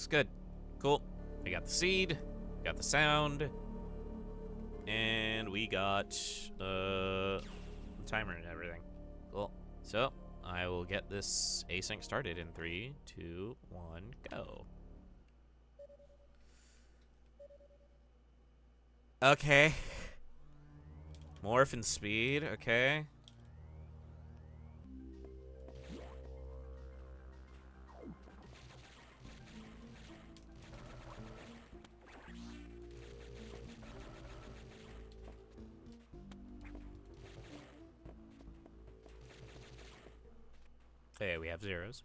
works. Good. Cool. We got the seed. We got the sound. And we got the timer and everything. Cool. So, I will get this async started in 3, 2, 1, go. Okay. Morph and speed, okay. Hey, we have zeros.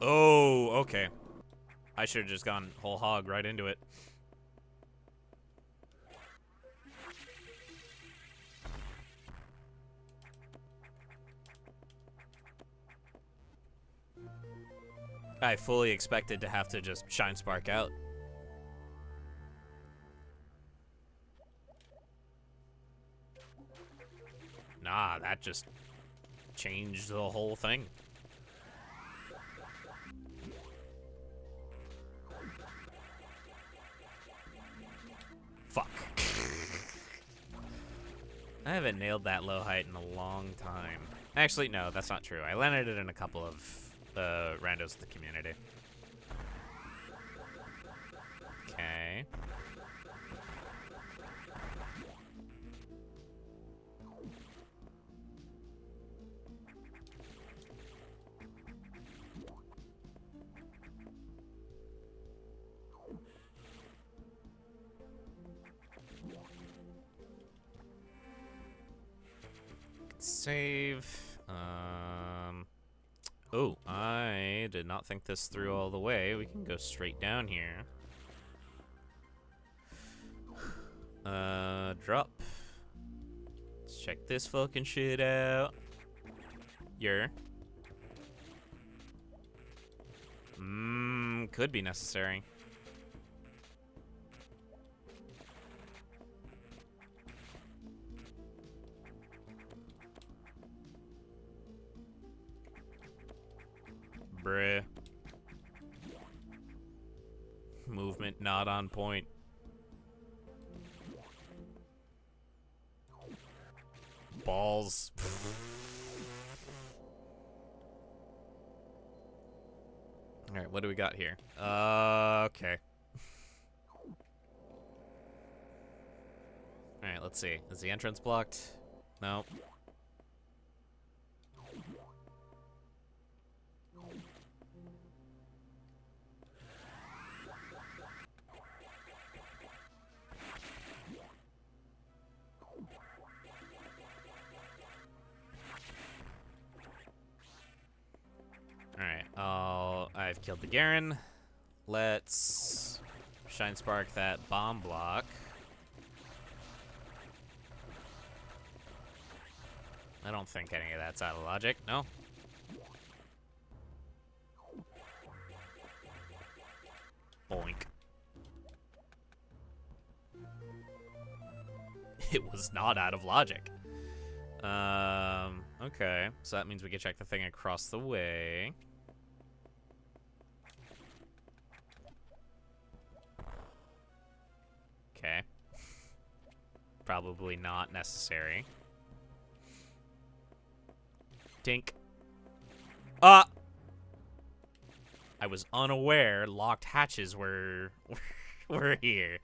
Oh, okay. I should have just gone whole hog right into it. I fully expected to have to just shine spark out. Nah, that just changed the whole thing. Fuck. I haven't nailed that low height in a long time. Actually, no, that's not true. I landed it in a couple of randos of the community. Okay. Save. Oh, I did not think this through all the way. We can go straight down here. Drop. Let's check this fucking shit out. Could be necessary. Bruh. Movement not on point. Balls. Alright, what do we got here? Okay. Alright, let's see. Is the entrance blocked? No. Alright, I've killed the Garen. Let's shine spark that bomb block. I don't think any of that's out of logic. No. Boink. It was not out of logic. Okay. So that means we can check the thing across the way. Okay. Probably not necessary. Tink. I was unaware locked hatches were here.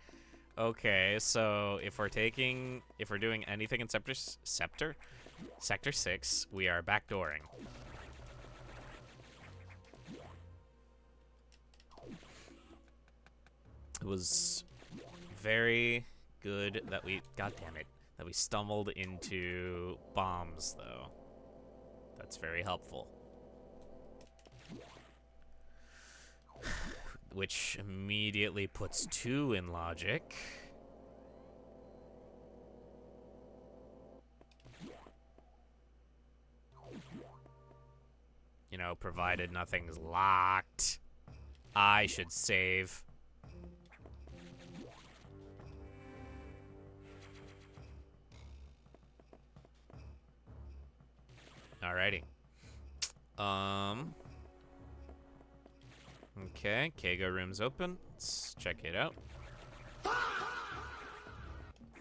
Okay, so if we're doing anything in Sector 6, we are backdooring. It was very good that we, god damn it, that we stumbled into bombs though. That's very helpful. Which immediately puts 2 in logic. You know, provided nothing's locked. I should save. Alrighty. Okay, Keigo room's open. Let's check it out.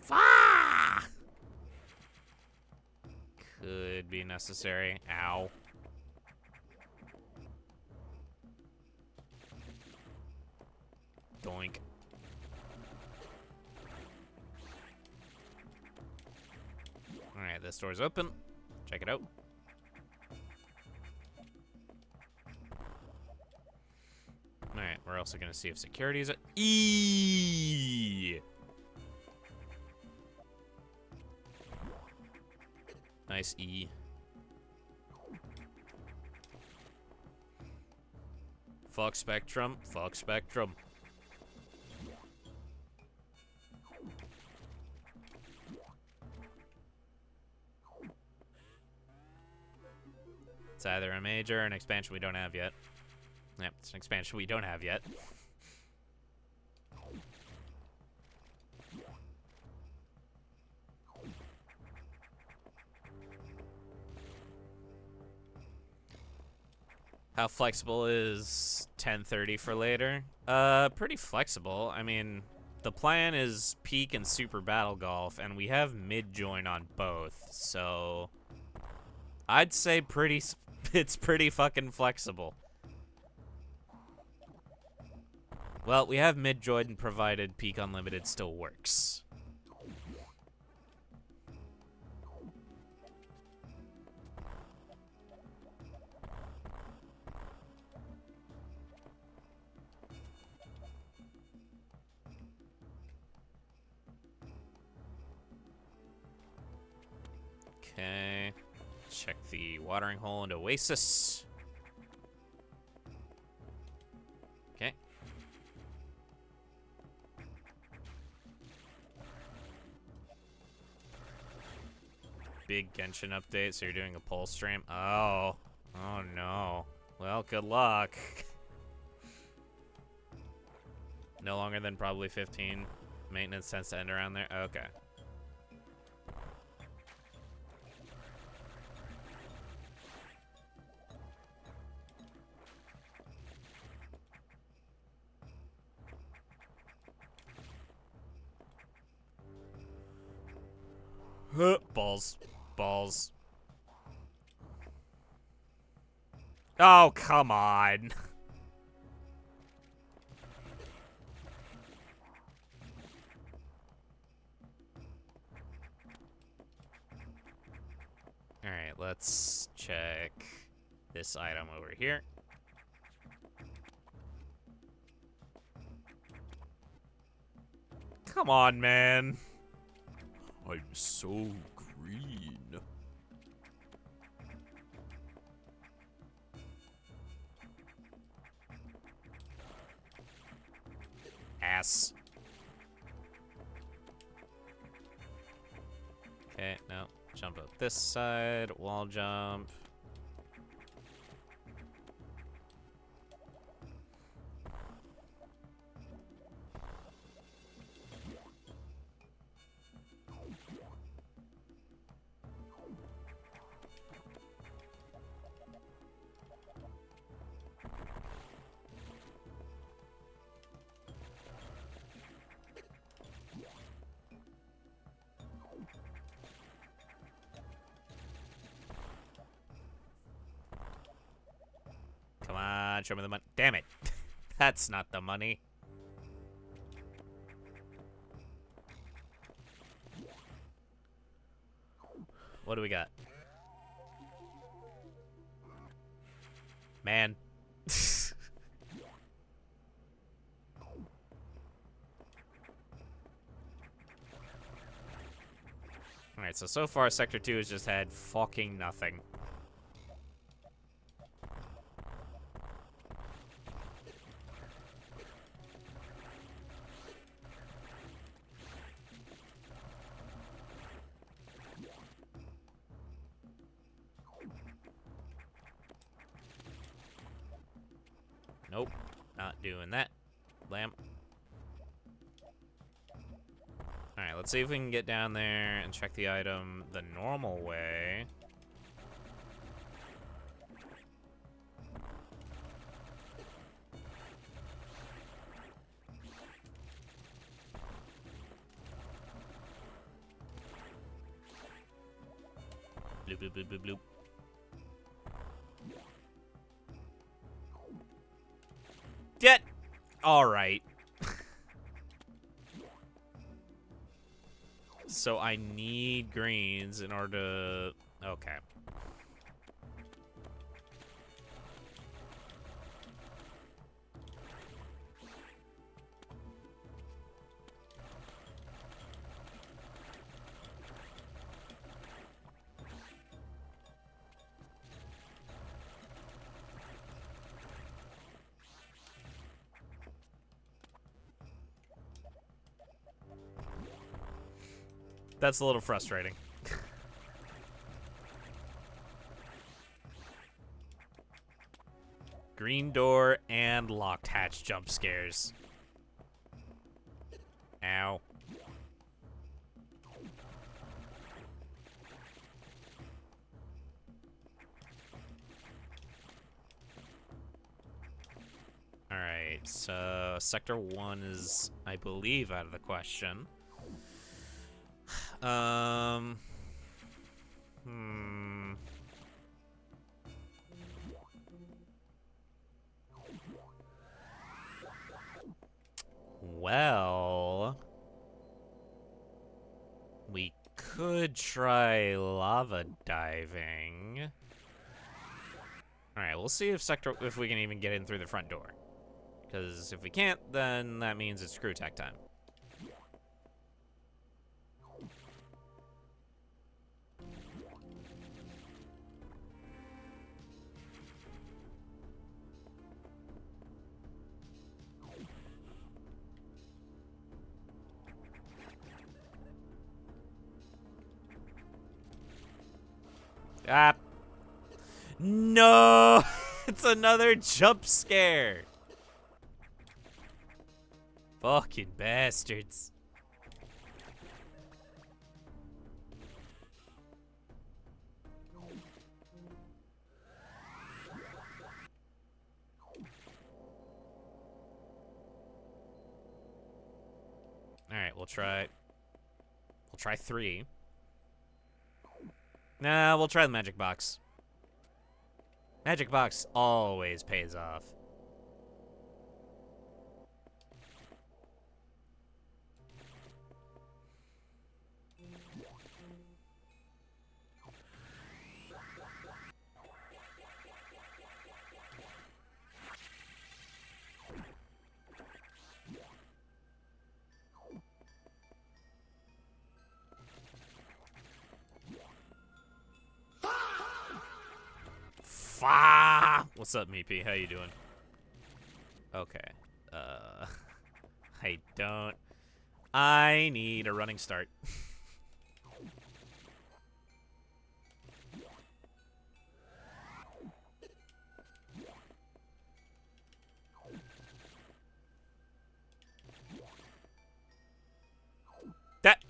Fah! Could be necessary. Ow. Doink. Alright, this door's open. Check it out. Alright, we're also gonna see if security's Nice E. Fuck Spectrum. Fuck Spectrum. It's either a major or an expansion we don't have yet. Yep, it's an expansion we don't have yet. How flexible is 1030 for later? Pretty flexible. I mean, the plan is Peak and Super Battle Golf, and we have mid-join on both, so I'd say it's pretty fucking flexible. Well, we have mid-join provided Peak Unlimited still works. Okay, check the watering hole and Oasis. Okay. Big Genshin update, so you're doing a poll stream? Oh no. Well, good luck. No longer than probably 15. Maintenance tends to end around there. Okay. Balls. Balls. Oh, come on. Alright, let's check this item over here. Come on, man. I'm so green. Ass. Okay, no. Jump up this side. Wall jump. Come on, show me the money. Damn it. That's not the money. What do we got? Man. Alright, so far Sector 2 has just had fucking nothing. Nope. Not doing that. Lamp. Alright, let's see if we can get down there and check the item the normal way. Bloop, bloop, bloop, bloop, bloop. Get! Alright. So I need greens in order to... Okay. That's a little frustrating. Green door and locked hatch jump scares. Ow. Alright, so Sector 1 is, I believe, out of the question. Well, we could try lava diving. All right, we'll see if we can even get in through the front door. Because if we can't, then that means it's screw attack time. Ah. No! It's another jump scare! Fucking bastards. Alright, we'll try 3. Nah, we'll try the magic box. Magic box always pays off. What's up, Meepy? How you doing? Okay. I need a running start. That.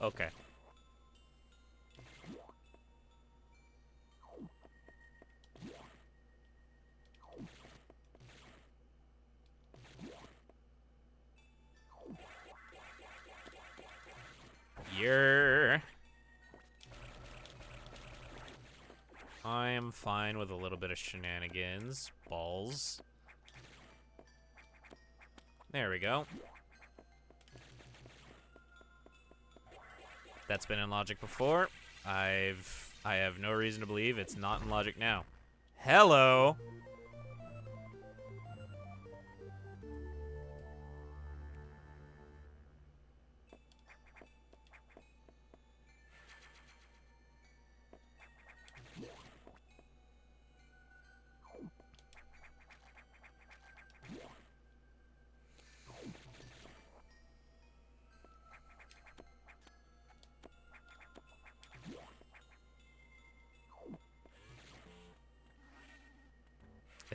Okay. I am fine with a little bit of shenanigans. Balls. There we go. That's been in logic before. I have no reason to believe it's not in logic now. Hello.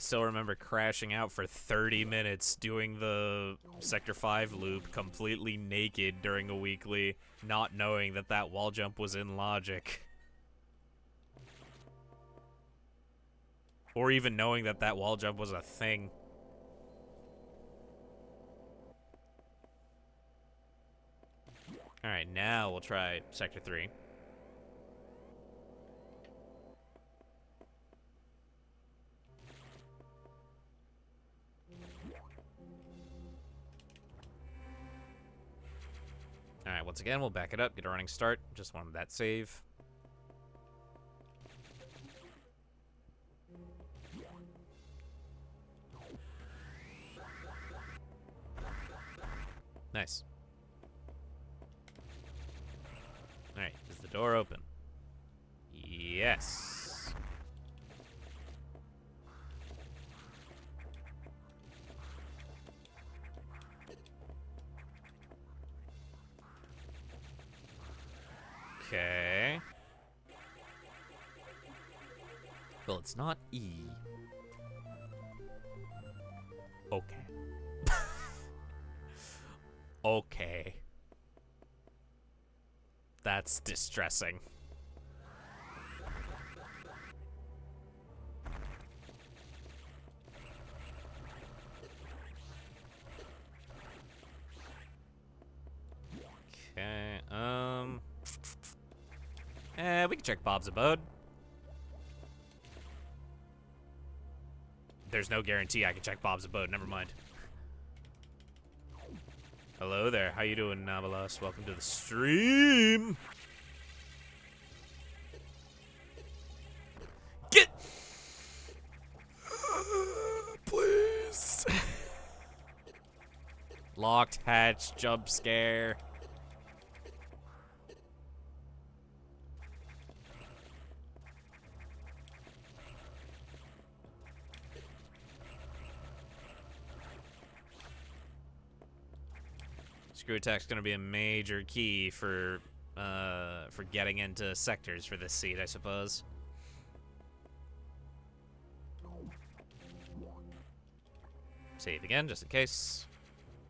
still remember crashing out for 30 minutes doing the Sector 5 loop completely naked during a weekly, not knowing that that wall jump was in logic. Or even knowing that that wall jump was a thing. Alright, now we'll try Sector 3. Alright, once again, we'll back it up, get a running start. Just wanted that save. Nice. Alright, is the door open? Yes. Okay. Well, it's not E. Okay. Okay. That's distressing. Okay, we can check Bob's abode. There's no guarantee I can check Bob's abode, never mind. Hello there, how you doing, Navalos? Welcome to the stream! Get! Please! Locked hatch, jump scare. Screw attack's gonna be a major key for getting into sectors for this seed, I suppose. Save again, just in case.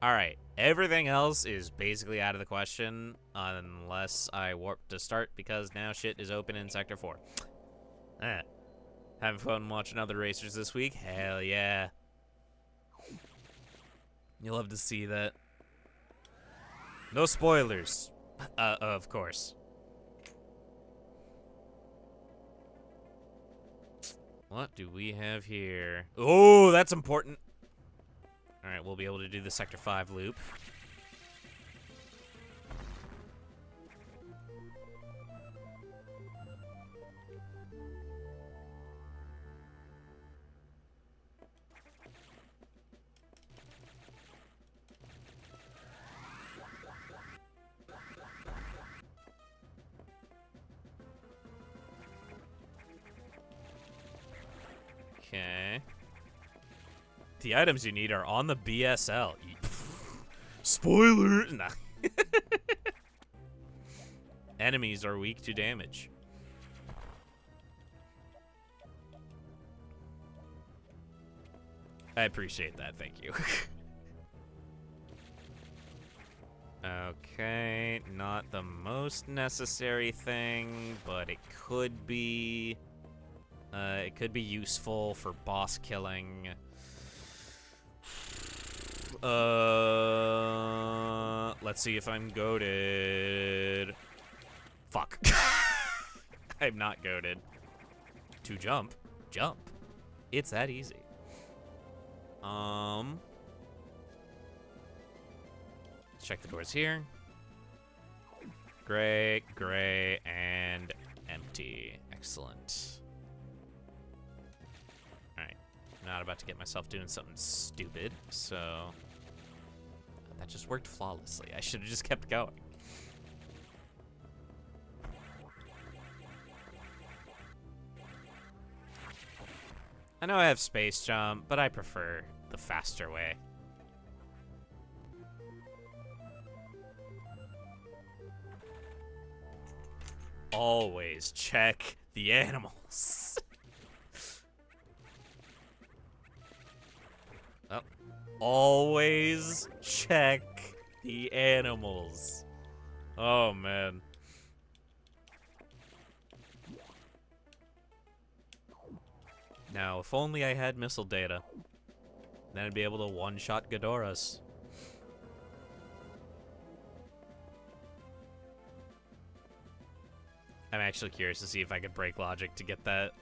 Alright, everything else is basically out of the question, unless I warp to start, because now shit is open in Sector 4. Having fun watching other racers this week? Hell yeah. You'll love to see that. No spoilers, of course. What do we have here? Oh, that's important. All right, we'll be able to do the Sector 5 loop. Okay. The items you need are on the BSL. Spoiler! Nah. Enemies are weak to damage. I appreciate that, thank you. Okay, not the most necessary thing, but it could be... it could be useful for boss killing. Let's see if I'm goated. Fuck. I'm not goated. To jump. Jump. It's that easy. Let's check the doors here. Gray, gray, and empty. Excellent. Alright. Not about to get myself doing something stupid, so... That just worked flawlessly. I should have just kept going. I know I have space jump, but I prefer the faster way. Always check the animals. Always check the animals. Oh, man. Now, if only I had missile data. Then I'd be able to one-shot Ghidorahs. I'm actually curious to see if I could break logic to get that.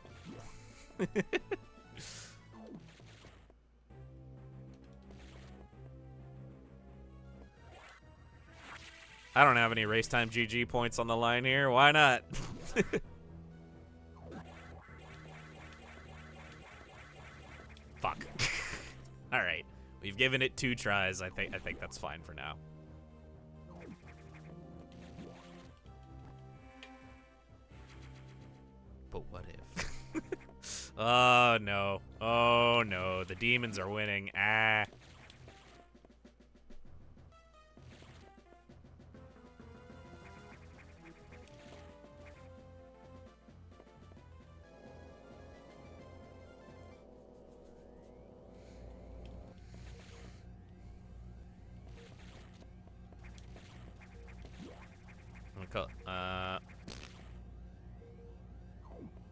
I don't have any race time GG points on the line here. Why not? Fuck. All right, we've given it 2 tries. I think that's fine for now. But what if? Oh no! Oh no! The demons are winning. Ah.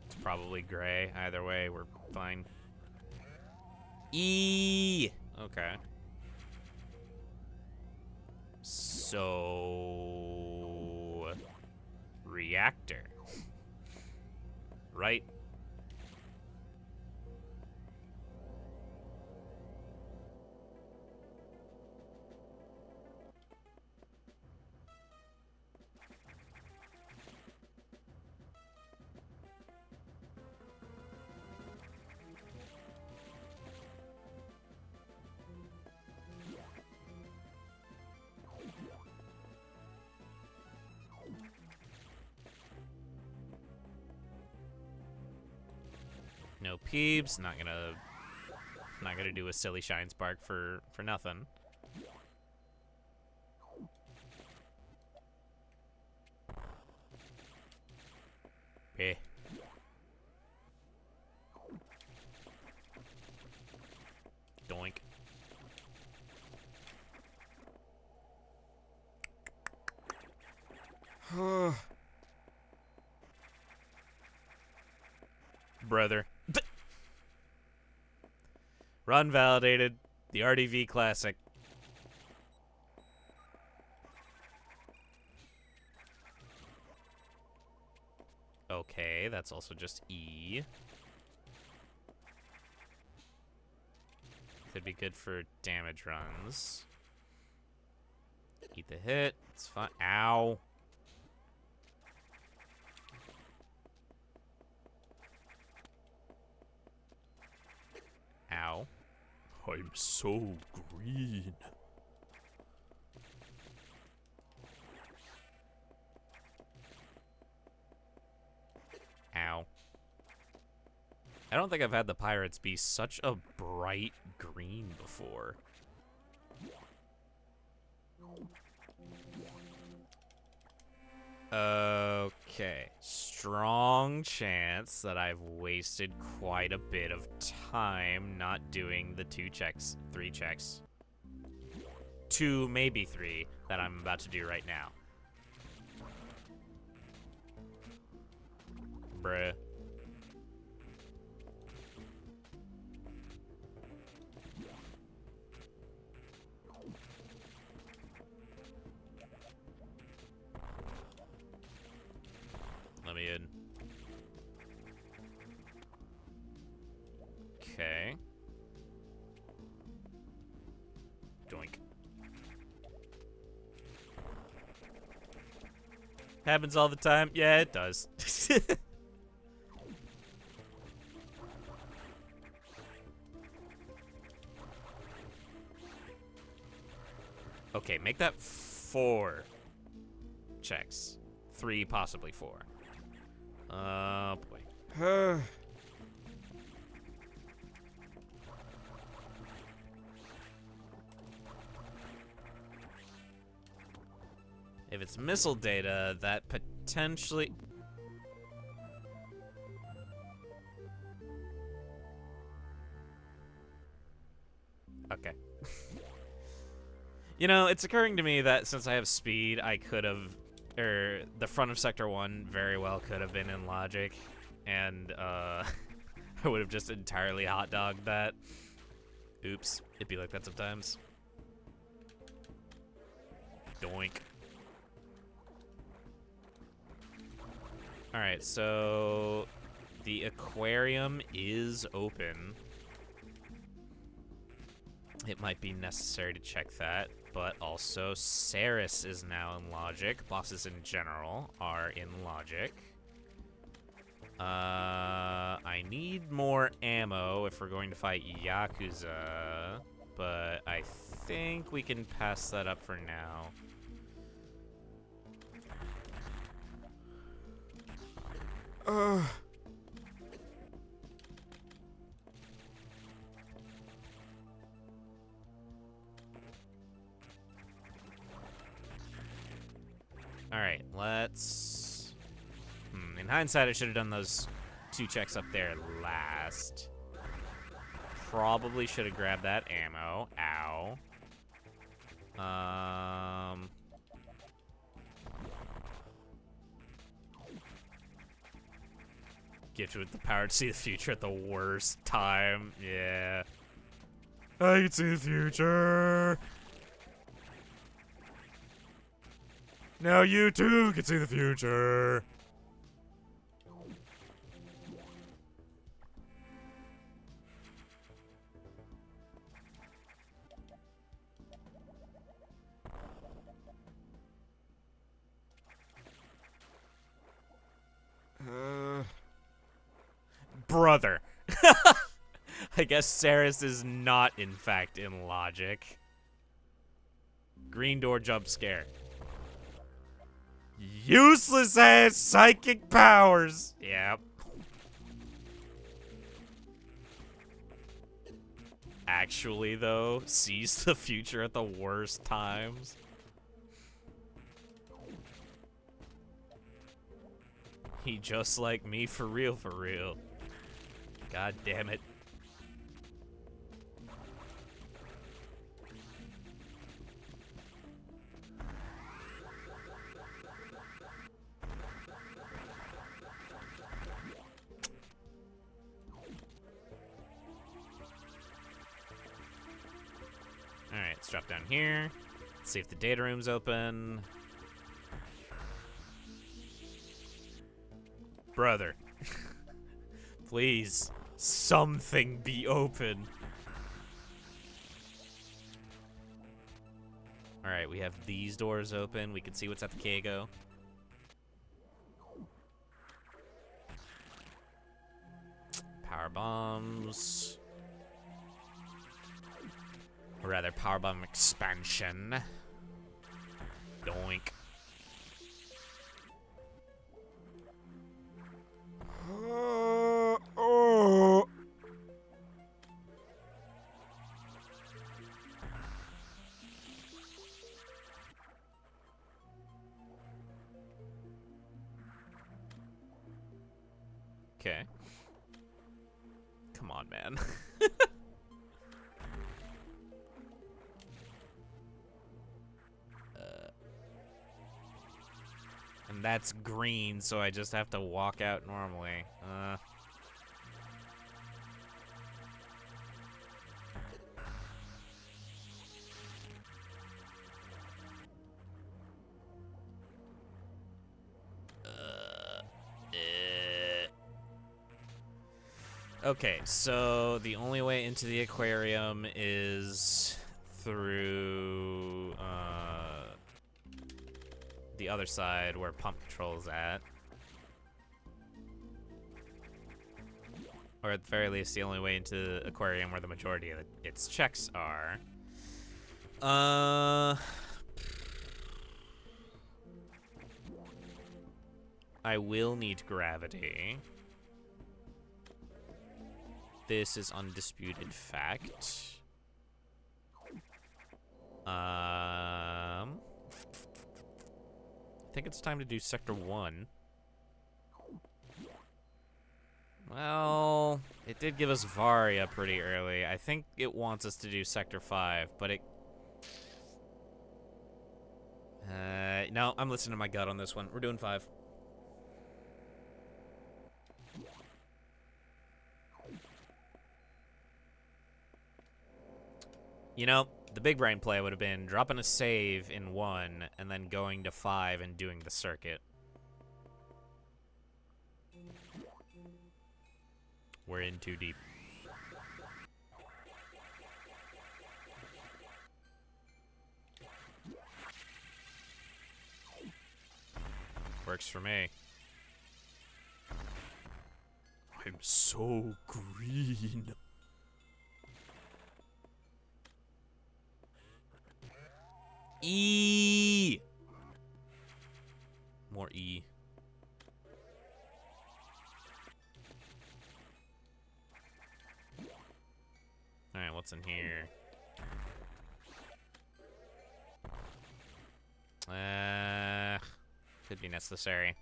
It's probably gray. Either way, we're fine. Okay. So... reactor. Right? No peeps. Not gonna do a silly shine spark for nothing. Eh. Doink. Brother. Run validated. The RDV classic. Okay, that's also just E. Could be good for damage runs. Eat the hit. It's fine. Ow. Ow. I'm so green. Ow. I don't think I've had the pirates be such a bright green before. Okay. Strong chance that I've wasted quite a bit of time not doing the 3 checks. 2, maybe 3, that I'm about to do right now. Bruh. Let me in. Okay. Doink. Happens all the time? Yeah, it does. Okay, make that 4 checks. 3, possibly 4. Oh, boy. If it's missile data, that potentially... Okay. You know, it's occurring to me that since I have speed, I could have, or the front of Sector 1 very well could have been in logic, and I would have just entirely hot dogged that. Oops, it'd be like that sometimes. Doink. Alright, so the aquarium is open. It might be necessary to check that, but also Ceres is now in logic. Bosses in general are in logic. I need more ammo if we're going to fight Yakuza, but I think we can pass that up for now. Alright, let's... in hindsight, I should have done those 2 checks up there last. Probably should have grabbed that ammo. Ow. Gifted with the power to see the future at the worst time. Yeah. I can see the future. Now you too can see the future. Brother. I guess Ceres is not, in fact, in logic. Green door jump scare. Useless ass psychic powers. Yep. Actually, though, sees the future at the worst times. He just like me for real, for real. God damn it. Alright, let's drop down here. Let's see if the data room's open. Brother. Please, something be open. Alright, we have these doors open. We can see what's at the Kago. Power bombs. Or rather, power bomb expansion. Doink. Okay. Come on, man. And that's green, so I just have to walk out normally. Okay, so the only way into the aquarium is through the other side where pump control is at. Or at the very least, the only way into the aquarium where the majority of its checks are. I will need gravity. This is undisputed fact. I think it's time to do Sector 1. Well, it did give us Varia pretty early. I think it wants us to do Sector 5, but it... no, I'm listening to my gut on this one. We're doing 5. You know, the big brain play would have been dropping a save in 1 and then going to 5 and doing the circuit. We're in too deep. Works for me. I'm so green. E. More E. All right, what's in here? Could be necessary.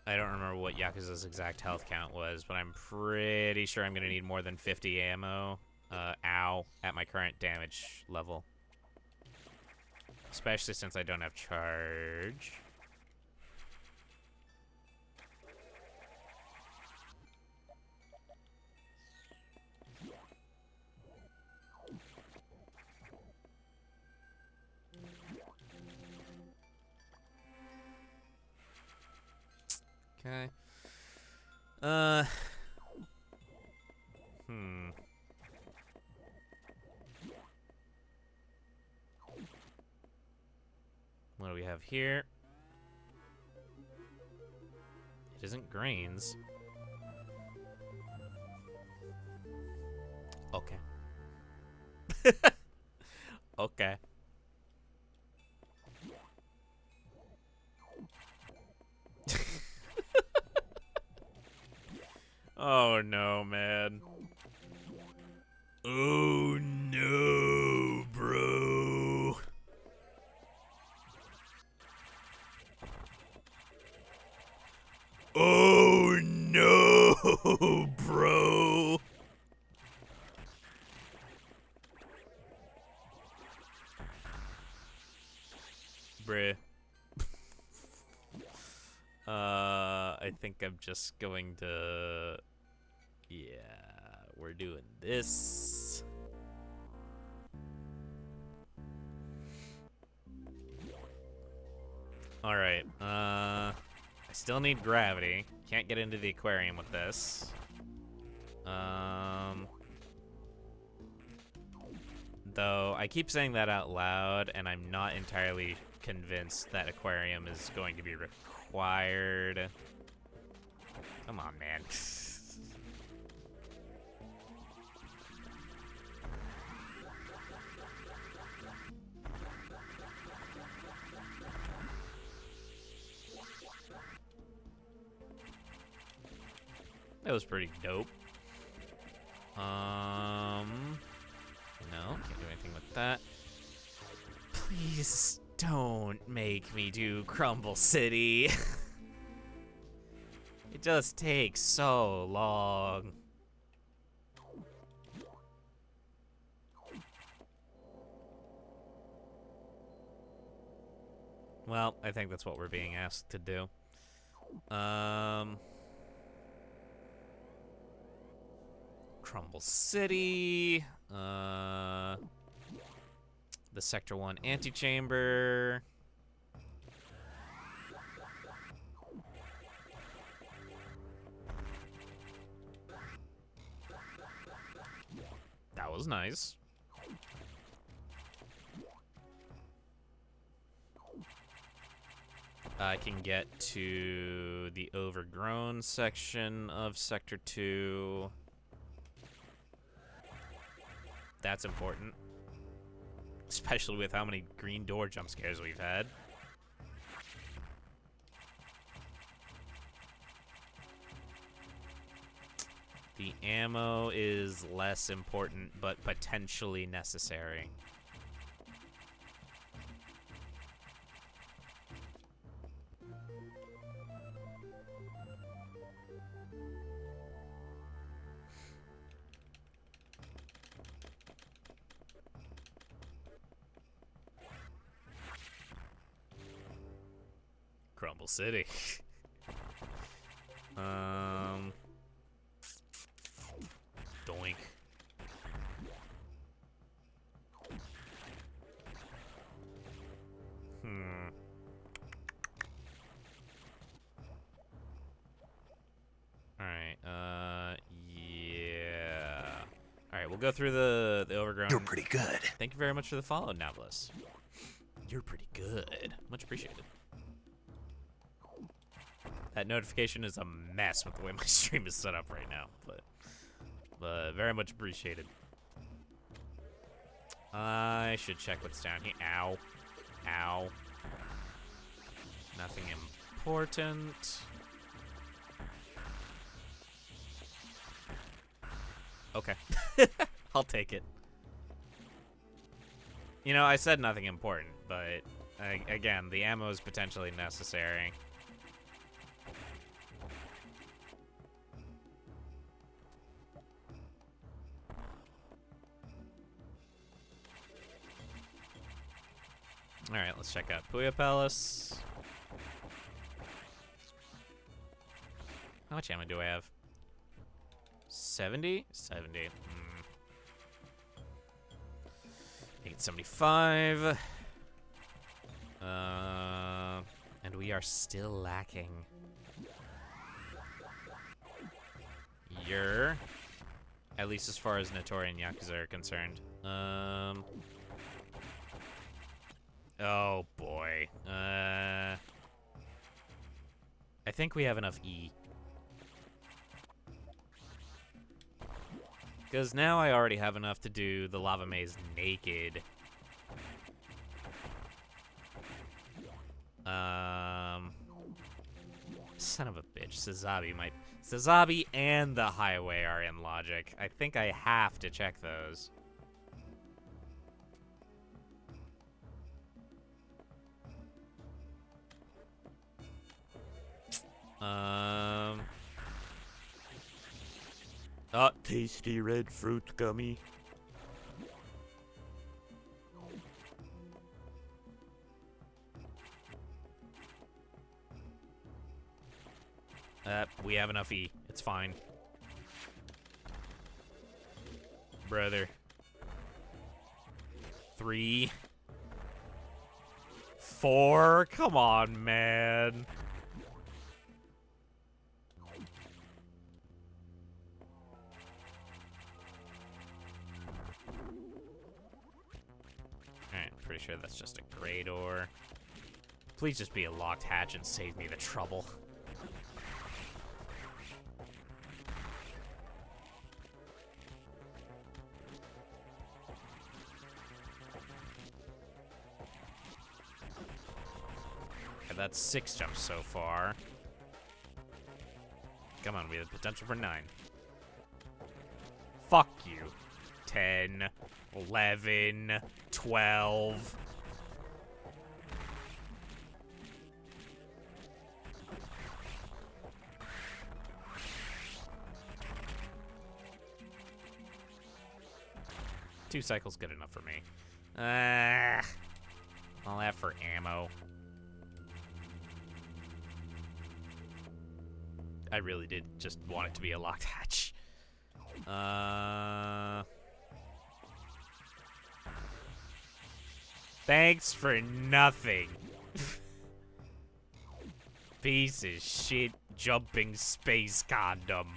I don't remember what Yakuza's exact health count was, but I'm pretty sure I'm gonna need more than 50 ammo, at my current damage level. Especially since I don't have charge. Okay. What do we have here? It isn't grains. Okay. Okay. Oh no, man. Oh no, bro. Oh no, bro. Bruh. I think I'm just going to... Yeah, we're doing this. Alright, I still need gravity. Can't get into the aquarium with this. Though, I keep saying that out loud, and I'm not entirely convinced that aquarium is going to be required. Come on, man. That was pretty dope. No, can't do anything with that. Please don't make me do Crumble City. It just takes so long. Well, I think that's what we're being asked to do. Crumble City. The Sector 1 antechamber. That was nice. I can get to the overgrown section of Sector 2. That's important. Especially with how many green door jump scares we've had. The ammo is less important, but potentially necessary. Capital City. Doink. Alright, yeah. Alright, we'll go through the overgrown. You're pretty good. Thank you very much for the follow, Navlis. You're pretty good. Much appreciated. That notification is a mess with the way my stream is set up right now, but very much appreciated. I should check what's down here. Ow. Ow. Nothing important. Okay. I'll take it. You know, I said nothing important, but again, the ammo is potentially necessary. Alright, let's check out Puya Palace. How much ammo do I have? 70? 70. Make it 75. And we are still lacking. At least as far as Notori and Yakuza are concerned. Oh boy. I think we have enough E. Because now I already have enough to do the lava maze naked. Son of a bitch. Sazabi and the highway are in logic. I think I have to check those. Tasty red fruit gummy. We have enough E. It's fine. Brother. 3. 4. Come on, man. Alright, pretty sure that's just a gray door. Please just be a locked hatch and save me the trouble. Okay, that's 6 jumps so far. Come on, we have the potential for 9. Fuck you. 10, 11, 12. Two cycles good enough for me. I'll have for ammo. I really did just want it to be a locked hatch. Thanks for nothing. Piece of shit jumping space condom.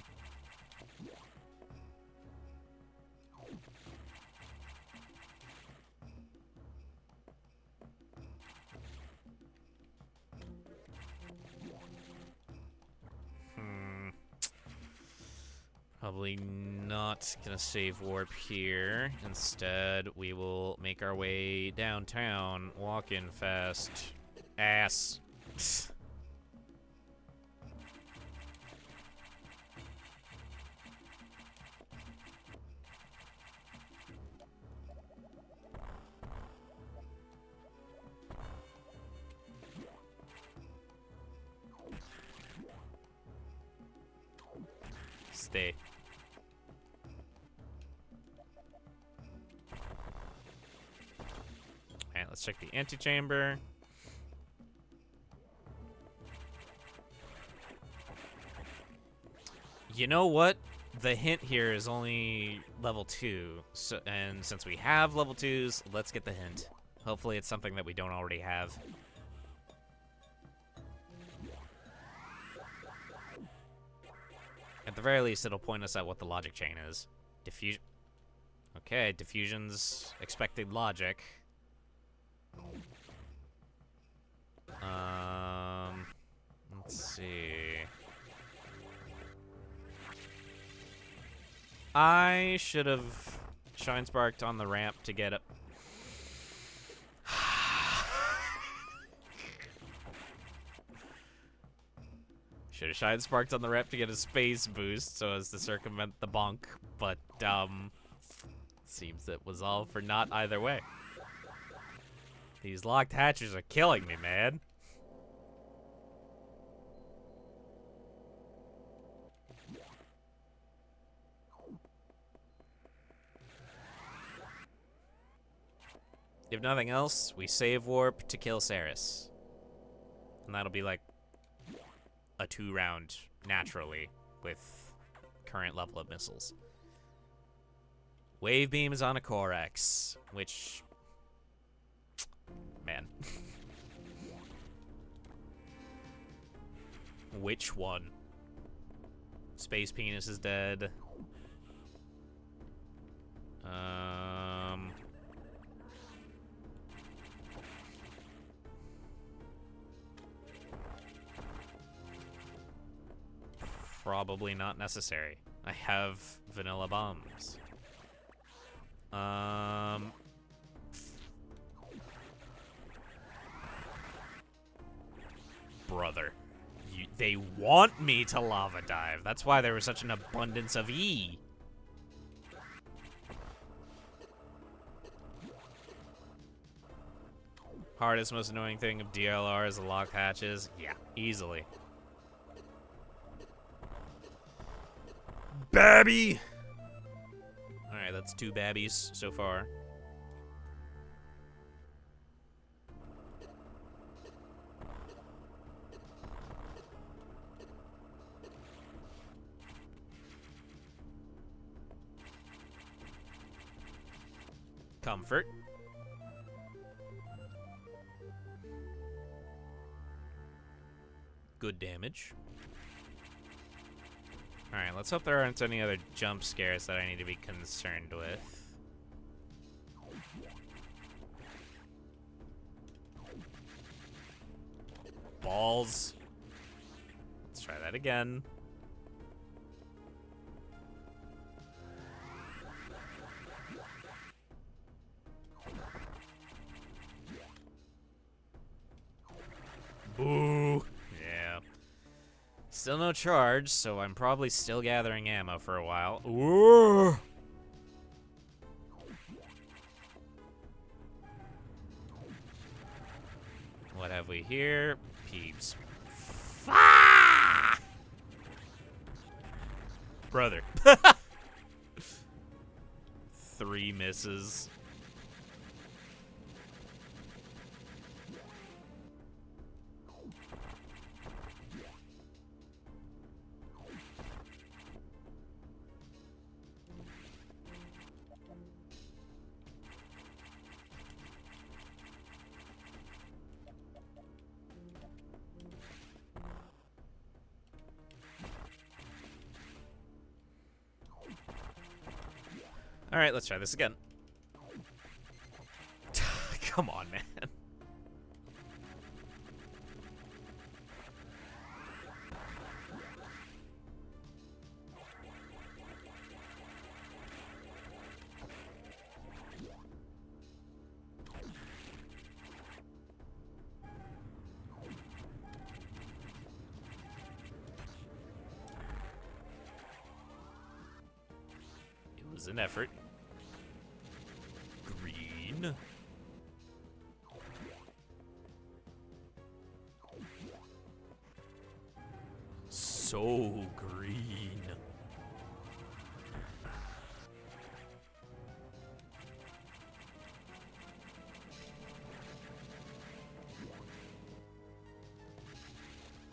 Probably not gonna save warp here. Instead, we will make our way downtown, walking fast. Ass. Stay. Alright, let's check the antechamber. You know what? The hint here is only level 2, so, and since we have level 2s, let's get the hint. Hopefully it's something that we don't already have. At the very least, it'll point us at what the logic chain is. Diffusion. Okay, diffusion's expected logic. Let's see. I should have Shine Sparked on the ramp to get up. Should have Shine Sparked on the ramp to get a space boost so as to circumvent the bonk, but seems it was all for naught either way. These locked hatches are killing me, man. If nothing else, we save warp to kill Ceres. And that'll be like a 2-round naturally with current level of missiles. Wave beam is on a Corex, which, man. Which one? Space Penis is dead. Probably not necessary. I have vanilla bombs. Brother. They want me to lava dive. That's why there was such an abundance of E. Hardest, most annoying thing of DLR is the locked hatches. Yeah, easily. Babby! Alright, that's 2 babbies so far. Comfort. Good damage. Alright, let's hope there aren't any other jump scares that I need to be concerned with. Balls. Let's try that again. Boo! Yeah. Still no charge, so I'm probably still gathering ammo for a while. Ooh! What have we here? Peeps. Ah! Brother. 3 misses. All right, let's try this again. Come on, man. It was an effort. Green. So green.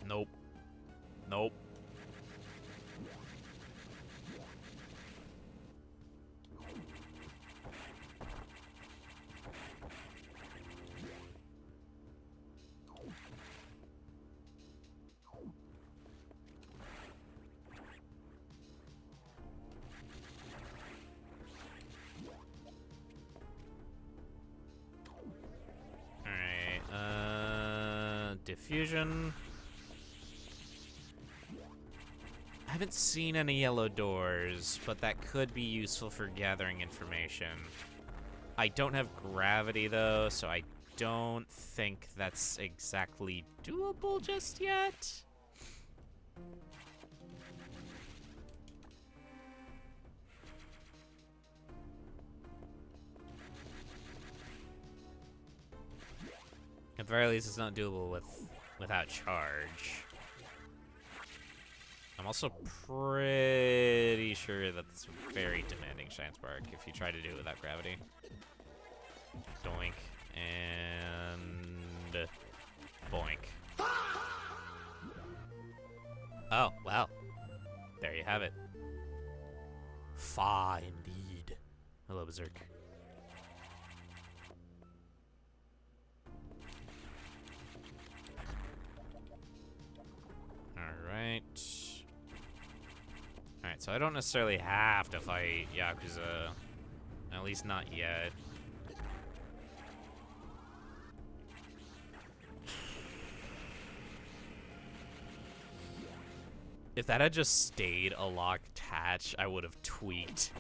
Nope. Nope. diffusion. I haven't seen any yellow doors, but that could be useful for gathering information. I don't have gravity, though, so I don't think that's exactly doable just yet. At the very least, it's not doable without charge. I'm also pretty sure that's a very demanding Shine Spark if you try to do it without gravity. Doink. And... boink. Oh, wow. There you have it. Fa, indeed. Hello, Berserk. Alright. Alright, so I don't necessarily have to fight Yakuza. At least not yet. If that had just stayed a locked hatch, I would have tweaked.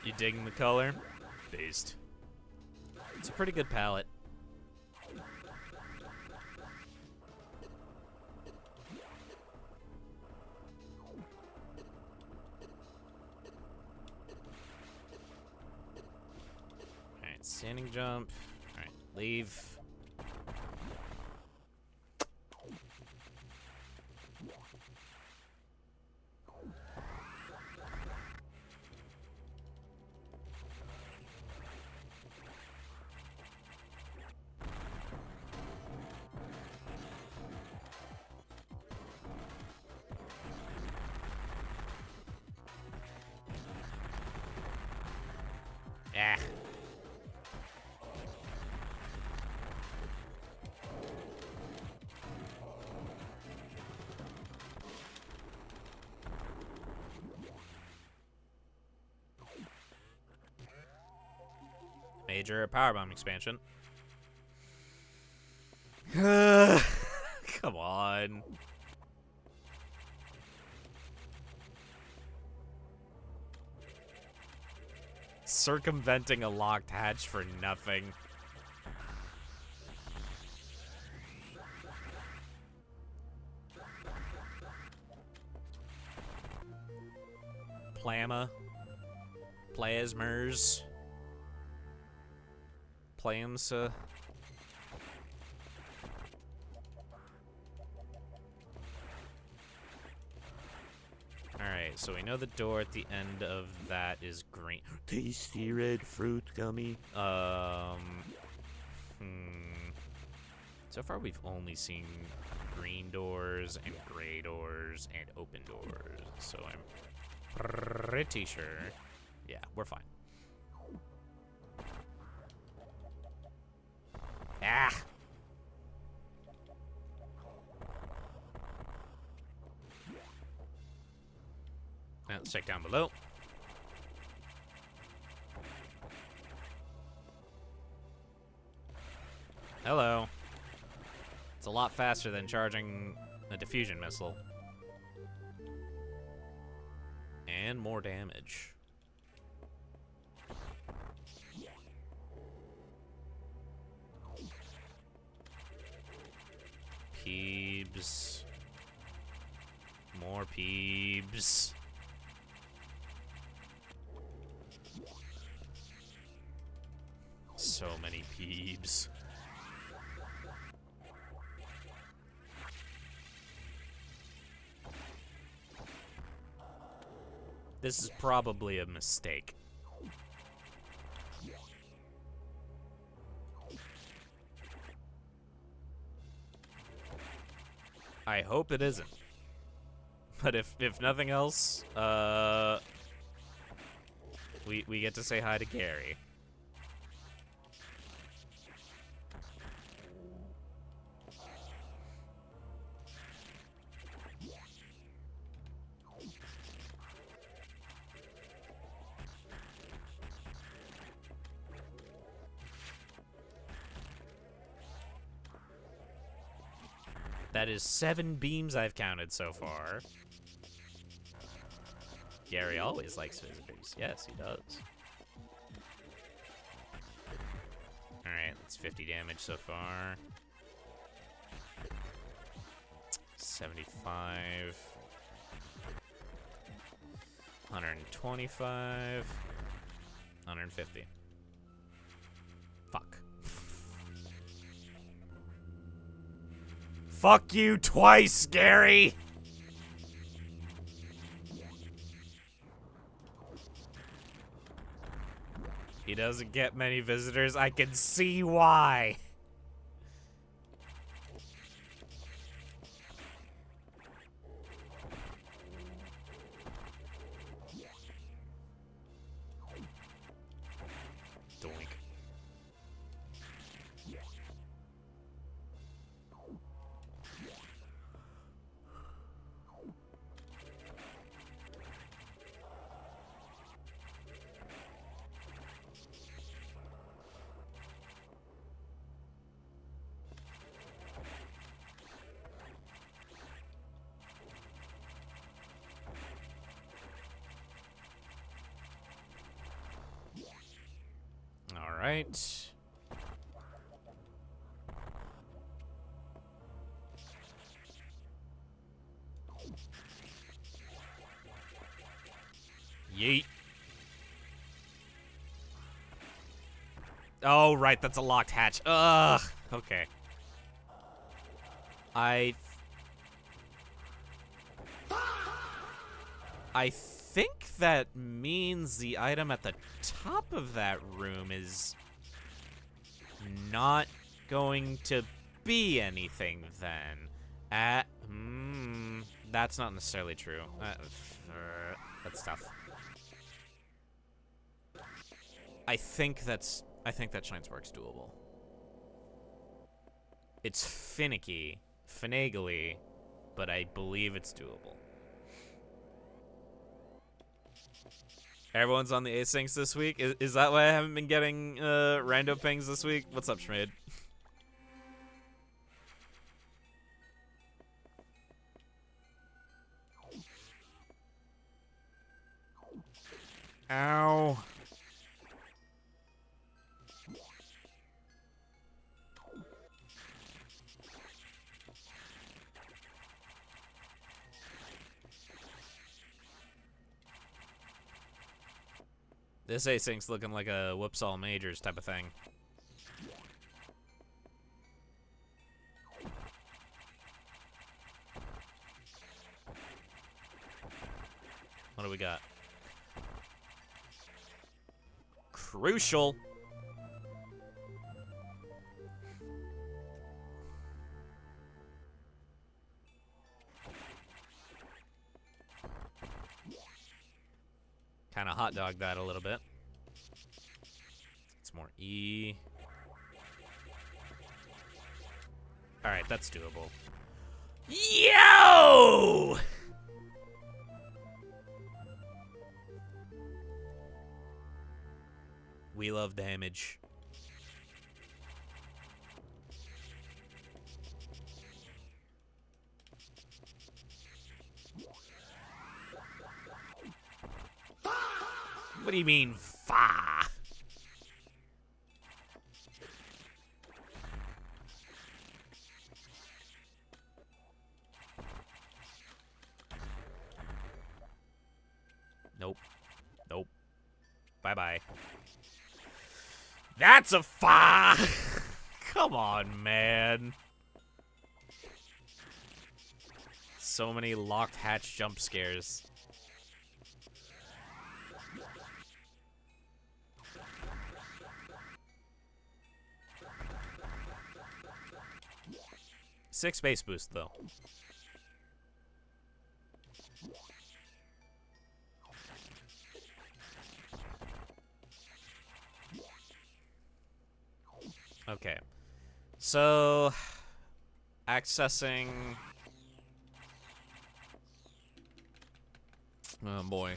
You digging the color? Based. It's a pretty good palette. Alright, standing jump. Alright, leave. Ah. Major powerbomb expansion. Come on. Circumventing a locked hatch for nothing. Plasma. Plasmers. Plamsa. Alright, so we know the door at the end of that is green. Tasty red fruit gummy. So far we've only seen green doors and gray doors and open doors. So I'm pretty sure. Yeah, we're fine. Ah! Now let's check down below. Hello. It's a lot faster than charging a diffusion missile. And more damage. Peebs. More peebs. So many peebs. This is probably a mistake. I hope it isn't. But if nothing else, we get to say hi to Gary. That is 7 beams I've counted so far. Gary always likes visitors. Yes, he does. Alright, that's 50 damage so far. 75. 125. 150. Fuck. Fuck you twice, Gary! He doesn't get many visitors. I can see why. Doink. All right. Yeet. Oh, right, that's a locked hatch. Ugh. Okay. I think that means the item at the top of that room is not going to be anything then. That's not necessarily true. That's tough. I think that Shine's Work's doable. It's finicky, finagly, but I believe it's doable. Everyone's on the asyncs this week. Is that why I haven't been getting rando pings this week? What's up, Schmid? Ow. This async's looking like a whoops all majors type of thing. What do we got? Crucial. Kind of hot dog that a little bit. It's more E. All right, that's doable. Yo! We love damage. What do you mean, fa? Nope. Nope. Bye-bye. That's a fa! Come on, man. So many locked hatch jump scares. Six base boost, though. Okay. So, accessing... Oh, boy.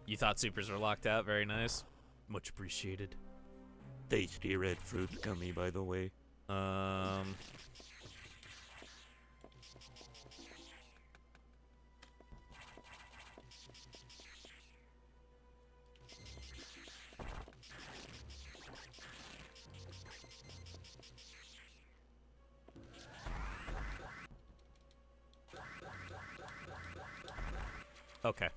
You thought supers were locked out? Very nice. Much appreciated. Tasty red fruit gummy, by the way. Okay.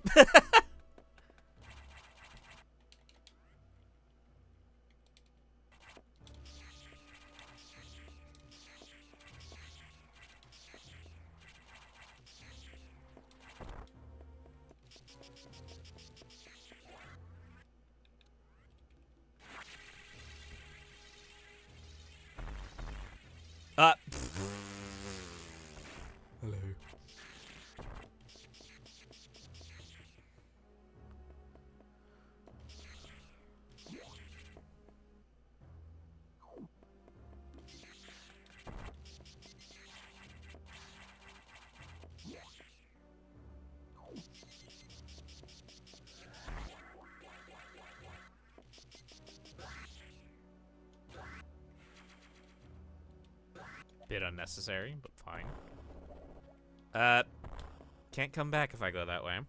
Hello. Bit unnecessary, but fine. Can't come back if I go that way.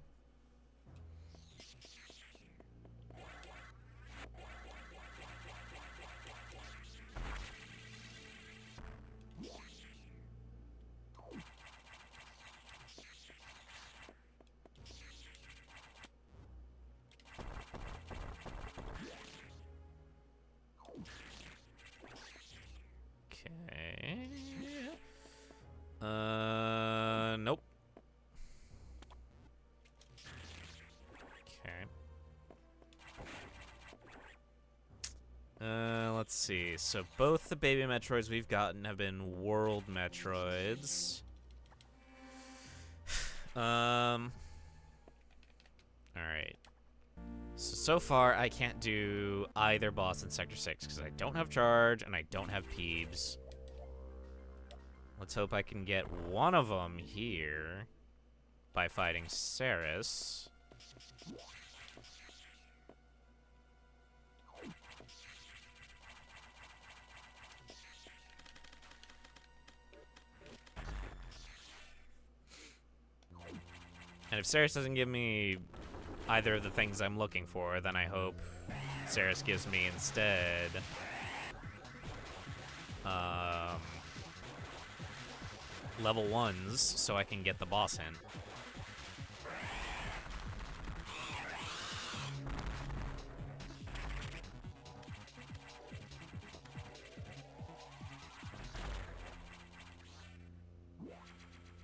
Okay. Nope. Okay. Let's see. So both the baby Metroids we've gotten have been world Metroids. Alright. So far, I can't do either boss in Sector 6 because I don't have charge and I don't have peebs. Let's hope I can get one of them here by fighting Ceres. And if Ceres doesn't give me either of the things I'm looking for, then I hope Ceres gives me instead level 1s so I can get the boss in.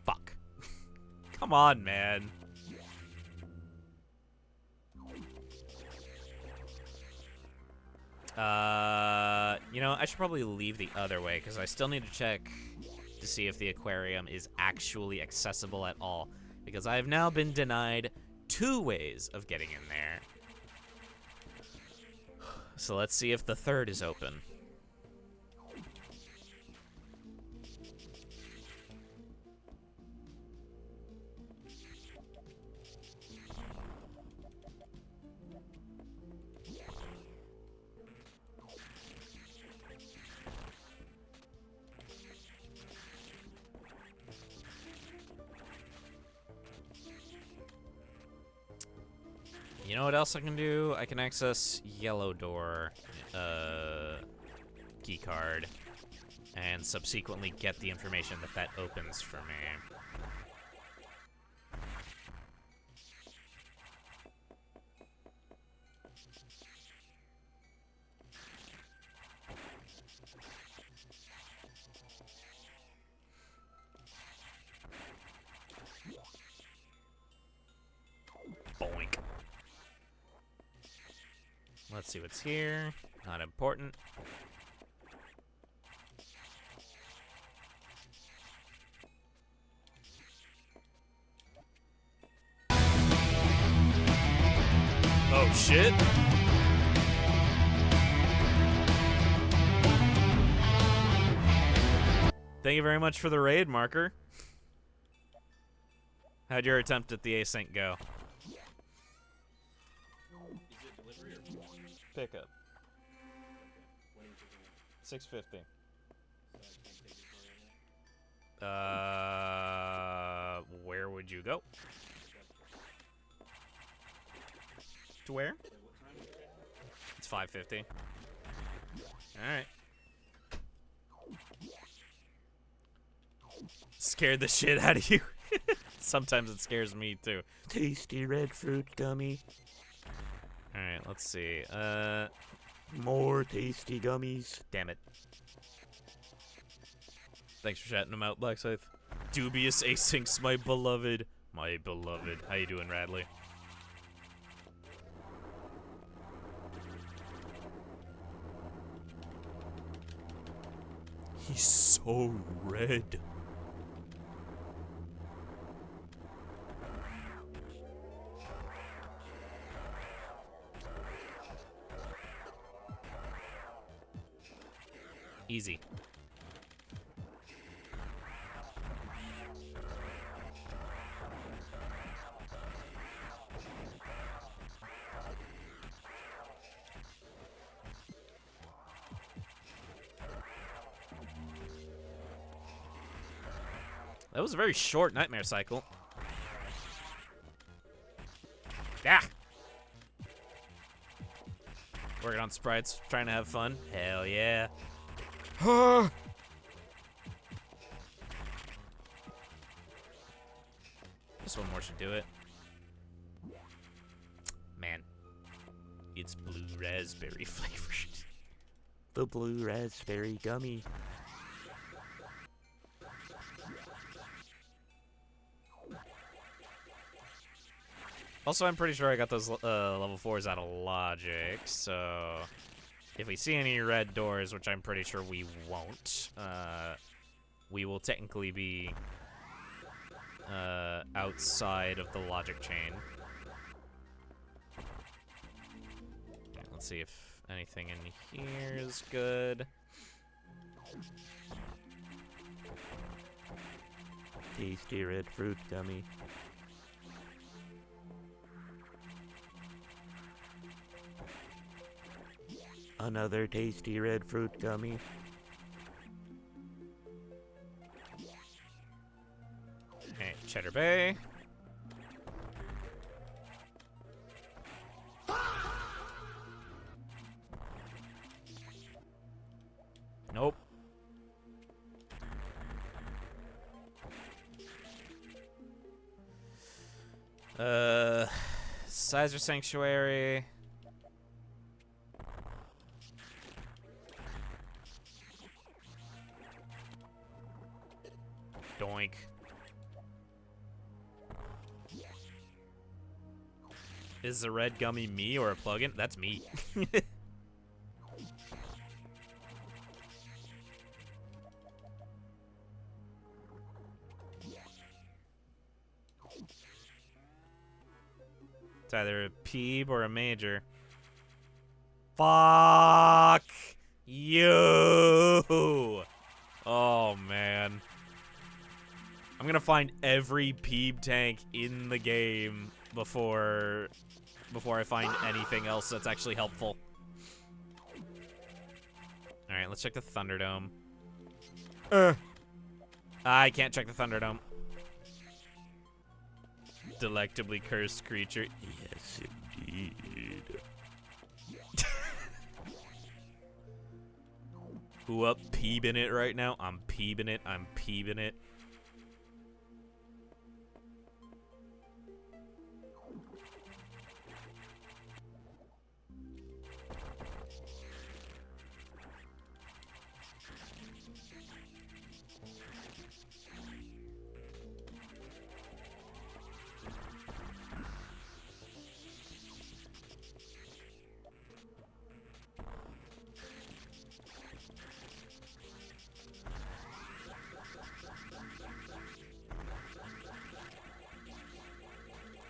Fuck. Come on, man. You know, I should probably leave the other way because I still need to check to see if the aquarium is actually accessible at all, because I have now been denied 2 ways of getting in there. So let's see if the third is open. You know what else I can do? I can access yellow door key card and subsequently get the information that opens for me. Boink. Let's see what's here. Not important. Oh, shit. Thank you very much for the raid, Marker. How'd your attempt at the Async go? Is it delivery or pickup? 650. Where would you go? To where? It's 550. Alright. Scared the shit out of you. Sometimes it scares me too. Tasty red fruit gummy. Alright, let's see. More tasty gummies. Damn it. Thanks for shouting them out, Black Scythe. Dubious Asyncs, my beloved. My beloved. How you doing, Radley? He's so red. Easy. That was a very short nightmare cycle. Ah! Working on sprites, trying to have fun. Hell yeah. This one more should do it. Man. It's blue raspberry flavored. The blue raspberry gummy. Also, I'm pretty sure I got those level 4s out of logic, so if we see any red doors, which I'm pretty sure we won't, we will technically be outside of the logic chain. Okay, let's see if anything in here is good. Tasty red fruit gummy. Another tasty red fruit gummy. Okay, Cheddar Bay. Nope. Sizer Sanctuary. Doink. Is the red gummy me or a plugin? That's me. It's either a peeb or a major. Fuck you! Oh, man. I'm gonna find every peeb tank in the game before I find anything else that's actually helpful. Alright, let's check the Thunderdome. I can't check the Thunderdome. Delectably cursed creature. Yes, indeed. Who up peebing it right now? I'm peebing it. I'm peebing it.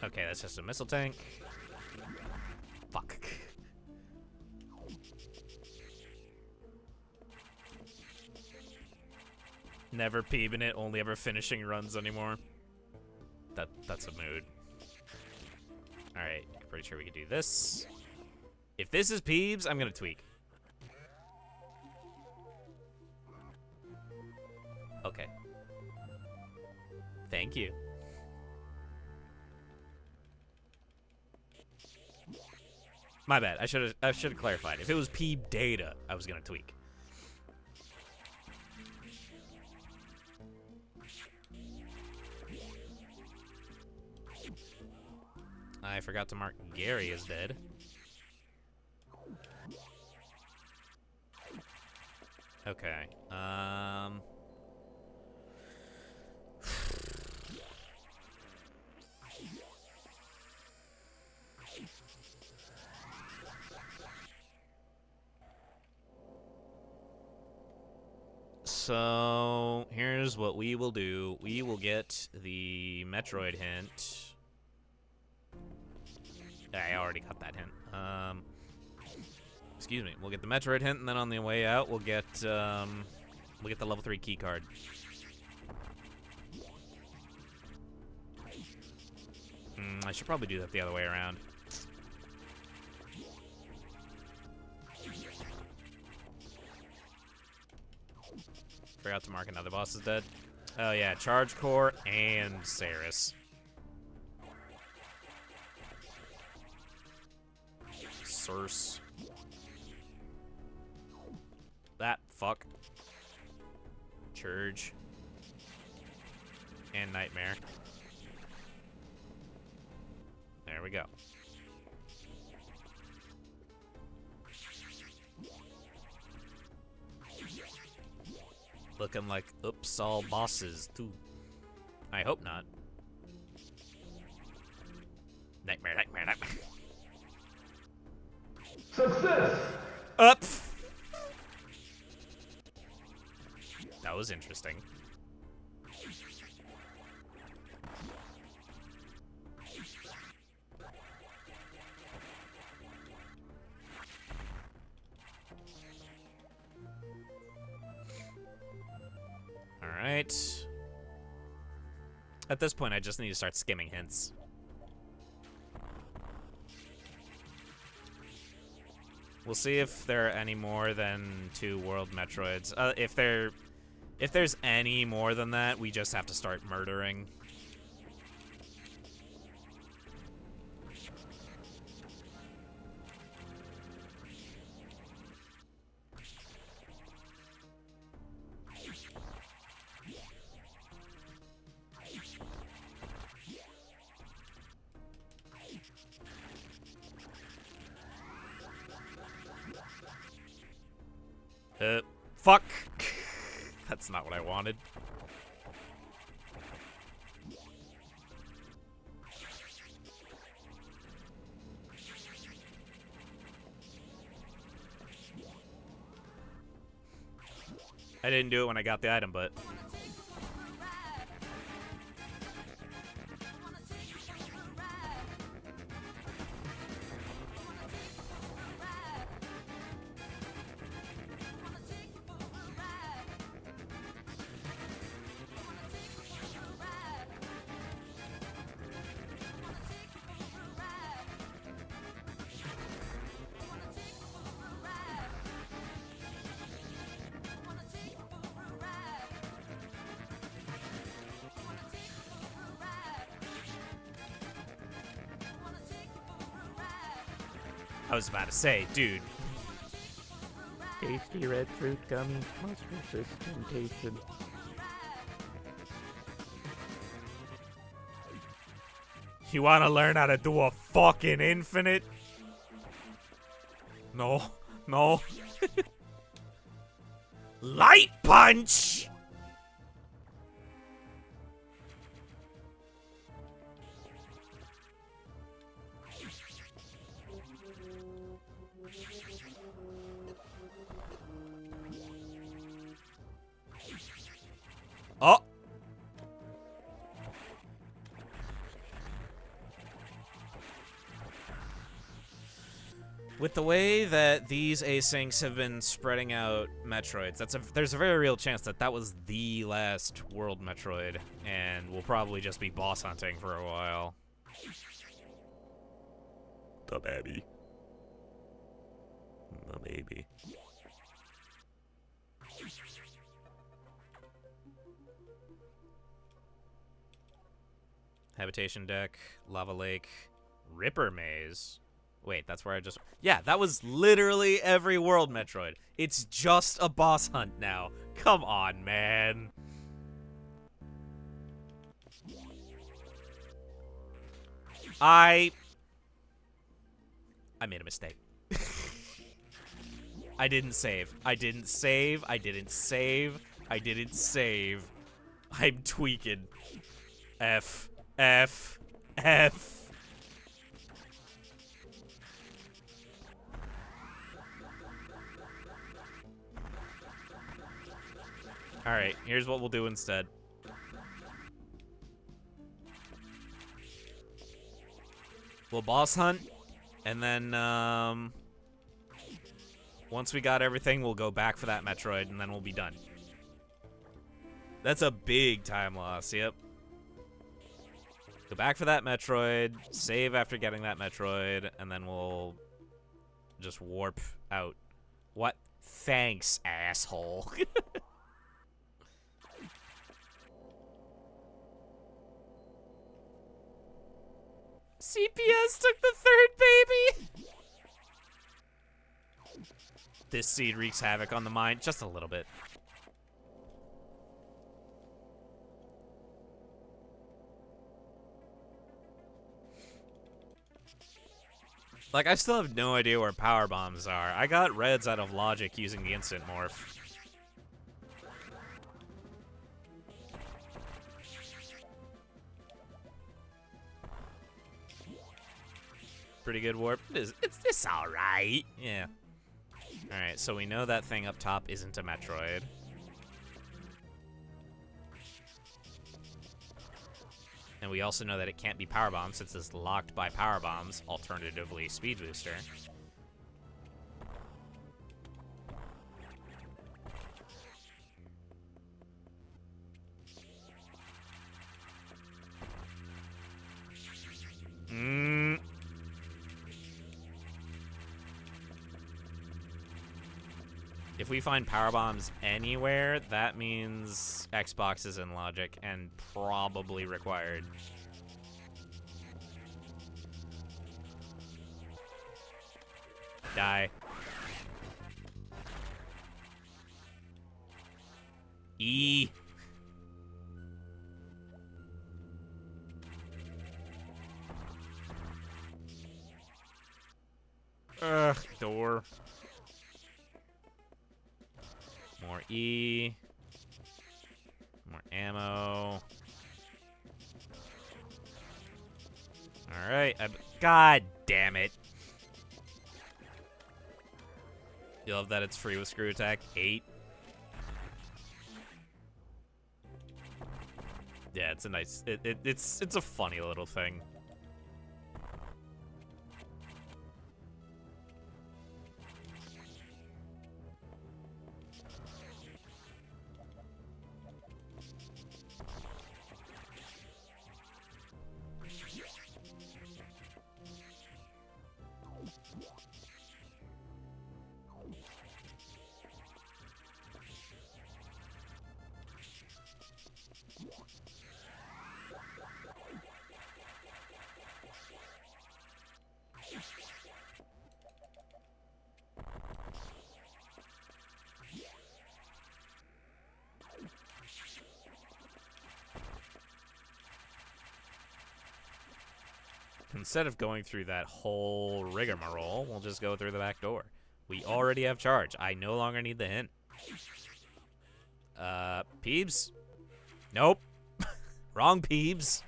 Okay, that's just a missile tank. Fuck. Never peebing it, only ever finishing runs anymore. That's a mood. Alright, pretty sure we can do this. If this is peebs, I'm gonna tweak. Okay. Thank you. My bad. I should have clarified. If it was P data, I was gonna tweak. I forgot to mark Gary as dead. Okay. So here's what we will do. We will get the Metroid hint. I already got that hint. Excuse me. We'll get the Metroid hint, and then on the way out, we'll get the level 3 key card. I should probably do that the other way around. Forgot to mark another boss is dead. Oh yeah, Charge Core and Saris. Source. That fuck. Churge. And Nightmare. There we go. Looking like oops all bosses too. I hope not. Nightmare, nightmare, nightmare. Success! Up! That was interesting. Alright. At this point, I just need to start skimming hints. We'll see if there are any more than 2 World Metroids. If there's any more than that, we just have to start murdering. Fuck. That's not what I wanted. I didn't do it when I got the item, but... I was about to say, dude. Tasty red fruit gummy must resist temptation. You want to learn how to do a fucking infinite? No. No. Light punch! Oh! With the way that these asyncs have been spreading out Metroids, there's a very real chance that was the last World Metroid, and we'll probably just be boss hunting for a while. The baby. The baby. Habitation deck, lava lake, Ripper maze. Wait, that's where I just... Yeah, that was literally every world Metroid. It's just a boss hunt now. Come on, man. I made a mistake. I didn't save. I didn't save. I didn't save. I didn't save. I'm tweaking. F. F. F. Alright, here's what we'll do instead. We'll boss hunt, and then, once we got everything, we'll go back for that Metroid, and then we'll be done. That's a big time loss, yep. Go back for that Metroid, save after getting that Metroid, and then we'll just warp out. What? Thanks, asshole. CPS took the third baby! This seed wreaks havoc on the mind, just a little bit. Like, I still have no idea where power bombs are. I got reds out of logic using the instant morph. Pretty good warp. It's alright. Yeah. Alright, so we know that thing up top isn't a Metroid. And we also know that it can't be Power Bomb since it's locked by Power Bombs, alternatively Speed Booster. If we find power bombs anywhere, that means Xbox is in logic and probably required. Die. E. Ugh, door. More E. More ammo. Alright. God damn it. You love that it's free with screw attack. 8. Yeah, it's a nice... It's a funny little thing. Instead of going through that whole rigmarole, we'll just go through the back door. We already have charge. I no longer need the hint. Peebs? Nope. Wrong Peebs.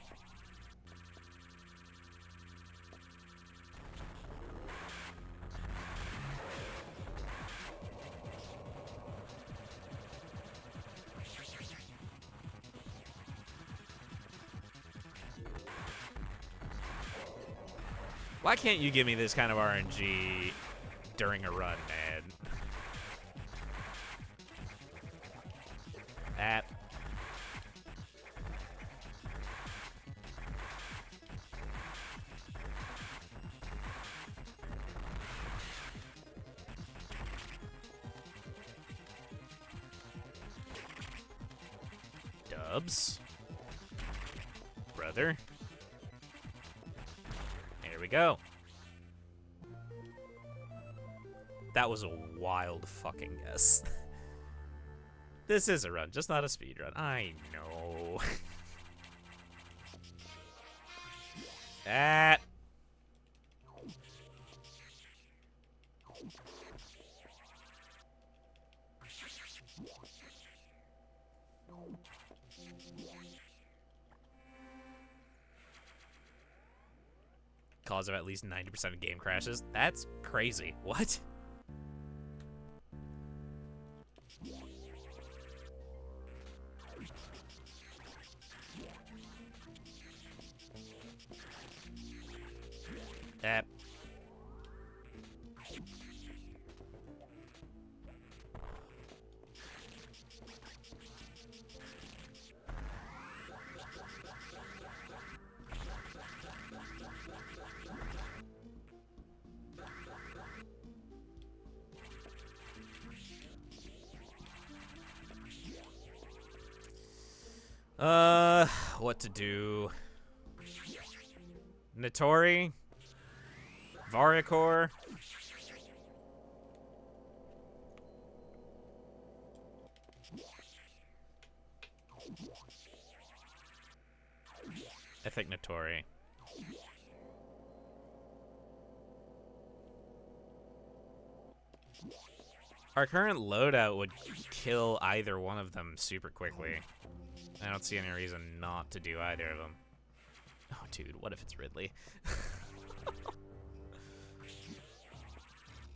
Why can't you give me this kind of RNG during a run, man? That. Dubs. Brother. There we go. That was a wild fucking guess. This is a run, just not a speed run. I know. Ah. Cause of at least 90% of game crashes. That's crazy. What? That. What to do? Notori? Variacor? I think Notori. Our current loadout would kill either one of them super quickly. I don't see any reason not to do either of them. Oh, dude, what if it's Ridley?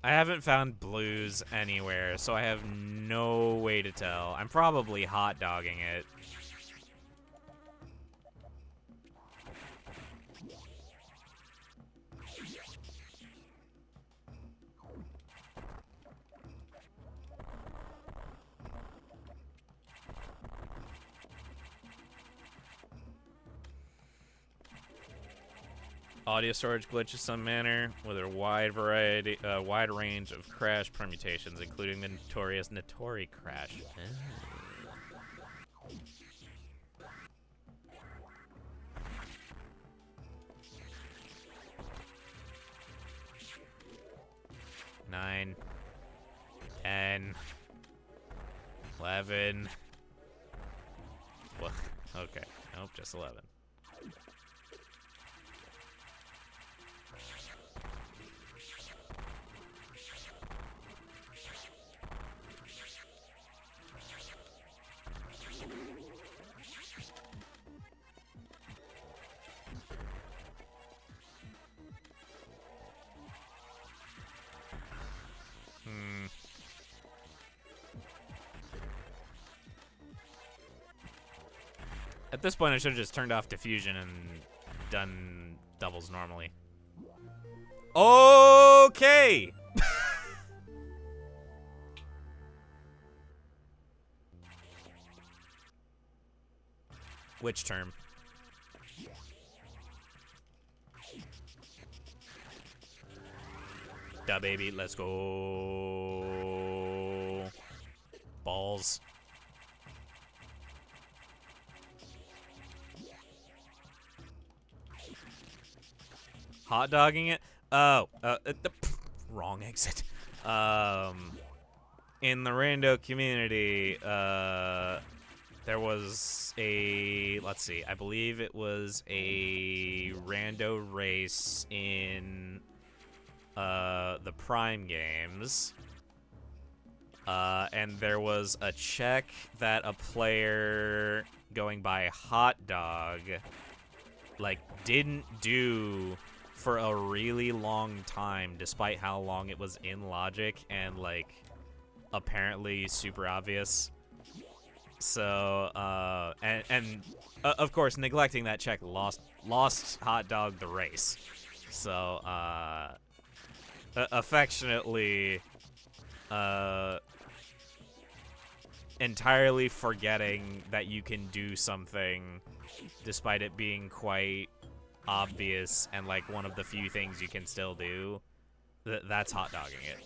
I haven't found blues anywhere, so I have no way to tell. I'm probably hot dogging it. Audio storage glitch of some manner with a wide range of crash permutations, including the notorious Notori crash. Nine, 10, 11. Well, okay. Nope, just 11. At this point, I should have just turned off diffusion and done doubles normally. Okay! Which term? Da baby, let's go. Balls. Hot dogging it? Oh, wrong exit. In the Rando community, there was a, let's see, I believe it was a Rando race in the Prime games. And there was a check that a player going by Hot Dog, like, didn't do for a really long time, despite how long it was in logic and, like, apparently super obvious. So, of course, neglecting that check lost Hot Dog the race. So, affectionately, entirely forgetting that you can do something despite it being quite obvious and like one of the few things you can still do, that's hot dogging it.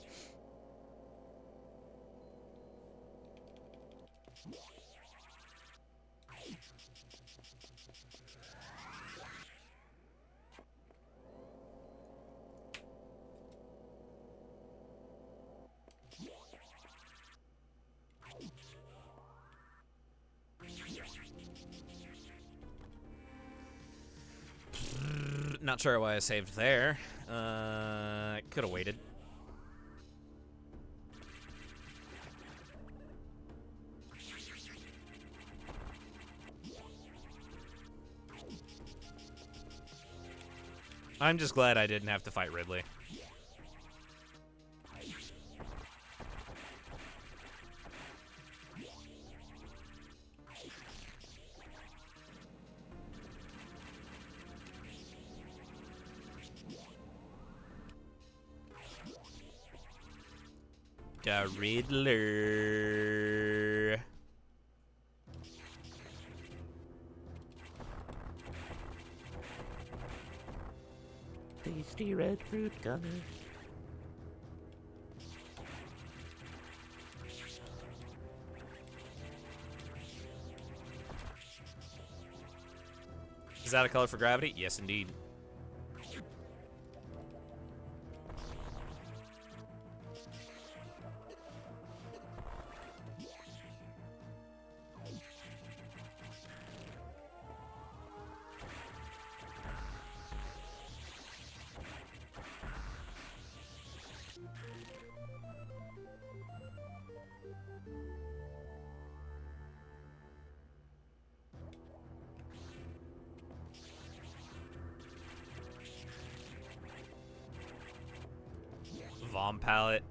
Not sure why I saved there. Could have waited. I'm just glad I didn't have to fight Ridley. The Riddler. Tasty red fruit gummy. Is that a color for gravity? Yes, indeed. Vom palette.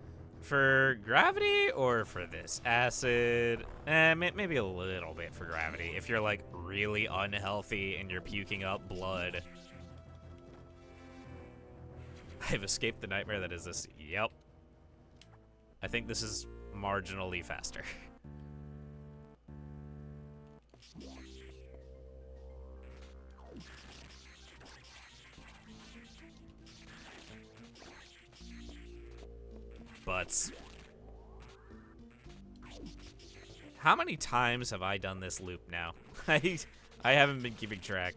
For gravity or for this? Acid? Maybe a little bit for gravity. If you're, like, really unhealthy and you're puking up blood. I've escaped the nightmare that is this. Yep. I think this is marginally faster. But how many times have I done this loop now? I haven't been keeping track.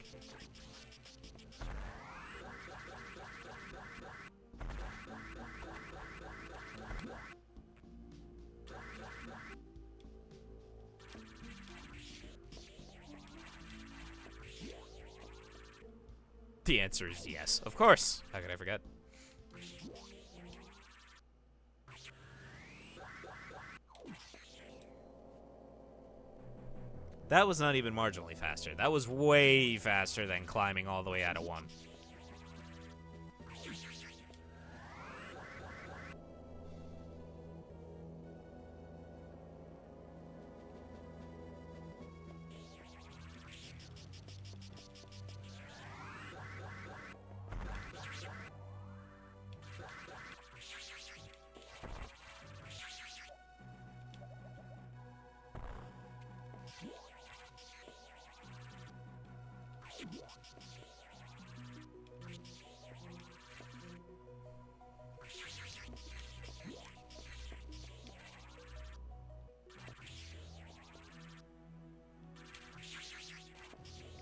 The answer is yes. Of course. How could I forget? That was not even marginally faster. That was way faster than climbing all the way out of one.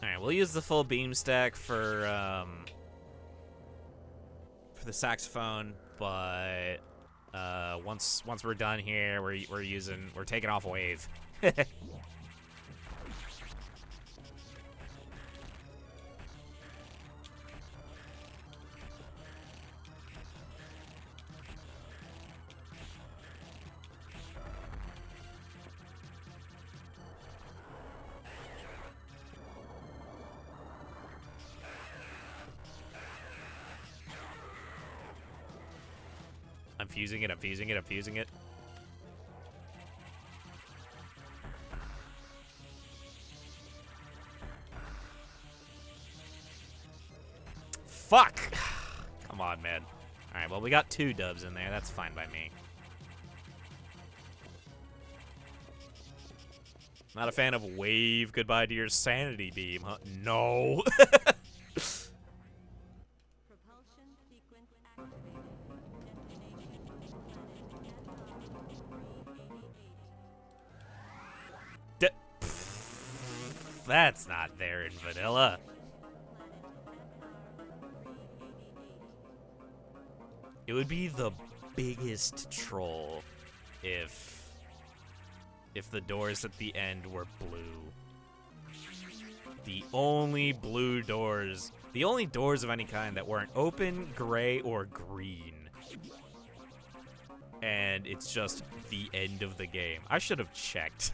Alright, we'll use the full beam stack for the saxophone, but once we're done here, we're taking off a wave. I'm fusing it, I'm fusing it, I'm fusing it. Fuck! Come on, man. Alright, well, we got 2 dubs in there. That's fine by me. Not a fan of wave goodbye to your sanity beam, huh? No! That's not there in vanilla. It would be the biggest troll if the doors at the end were blue. The only blue doors The only doors of any kind that weren't open, gray, or green. And it's just the end of the game. I should have checked.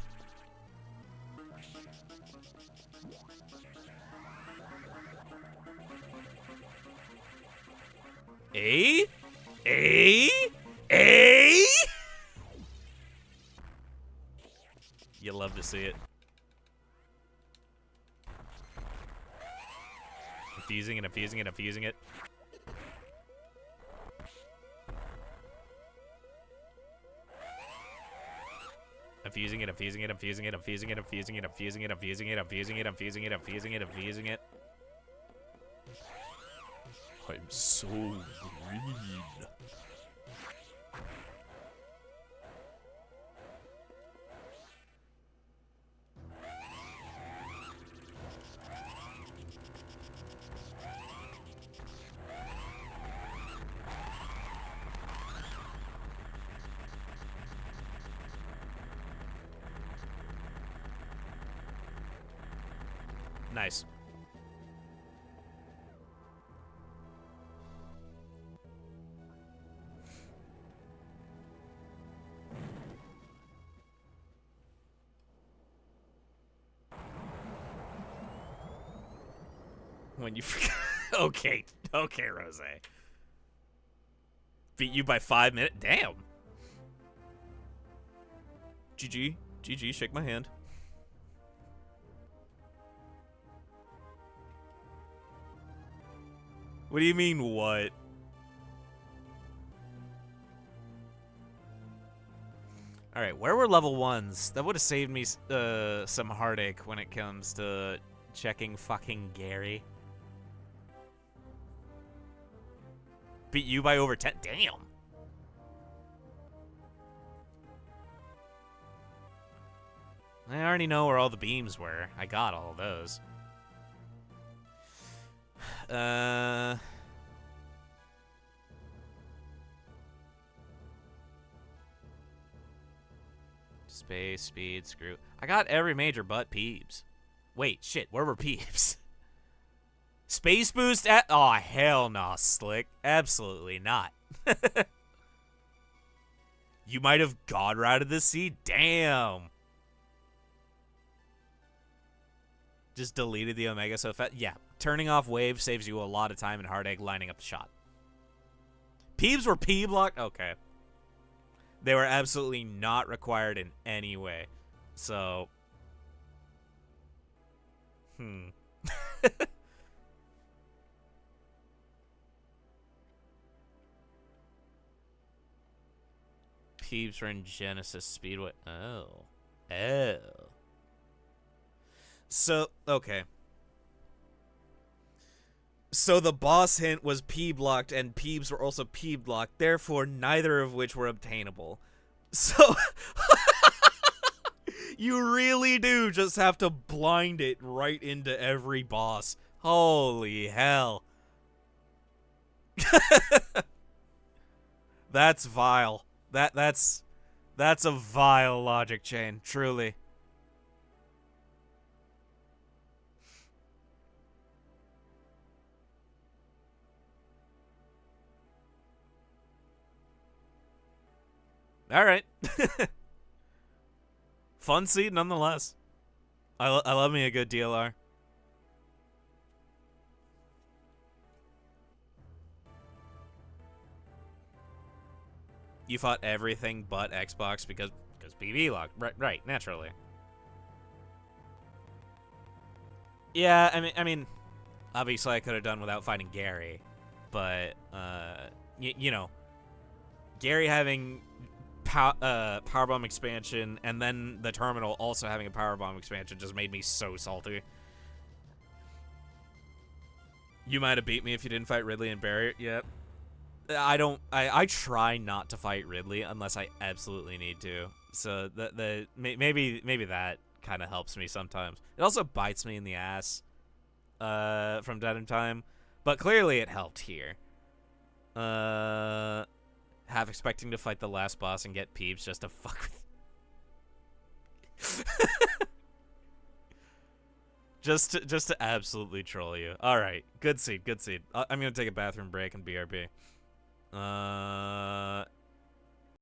A? A? A? You love to see it. I'm fusing it, I'm fusing it, I'm fusing it. I'm fusing it, I'm fusing it, I'm fusing it, I'm fusing it, I'm fusing it, I'm fusing it, I'm fusing it, I'm fusing it, I'm fusing it, I'm fusing it, I'm fusing it. I'm so green. Nice. When you forget. Okay. Okay, Rose. Beat you by 5 minutes? Damn. GG. GG. Shake my hand. What do you mean, what? Alright, where were level 1s? That would have saved me some heartache when it comes to checking fucking Gary. Beat you by over 10? Damn. I already know where all the beams were. I got all of those. Space, speed, screw. I got every major but Peeps. Wait, shit, where were Peeps? Space boost at— oh, hell no, Slick. Absolutely not. You might have god routed the seed? Damn. Just deleted the Omega so fast. Yeah, turning off wave saves you a lot of time and heartache lining up the shot. Peeps were P-blocked? Okay. They were absolutely not required in any way. So. Peeps were in Genesis Speedway. Oh. Oh. So, okay. So the boss hint was P-blocked and Peeps were also P-blocked, therefore neither of which were obtainable. So, you really do just have to blind it right into every boss. Holy hell. That's vile. That's a vile logic chain, truly. All right. Fun seed nonetheless. I love me a good DLR. You fought everything but Xbox because BB locked. Right, naturally. Yeah, I mean, obviously I could have done without fighting Gary, but you know, Gary having powerbomb expansion and then the terminal also having a powerbomb expansion just made me so salty. You might have beat me if you didn't fight Ridley and Barrier yet. I try not to fight Ridley unless I absolutely need to. So maybe that kind of helps me sometimes. It also bites me in the ass from time to time, but clearly it helped here. Half expecting to fight the last boss and get Peeps just to fuck with. Just to absolutely troll you. All right, good seed, good seed. I'm gonna take a bathroom break and BRB.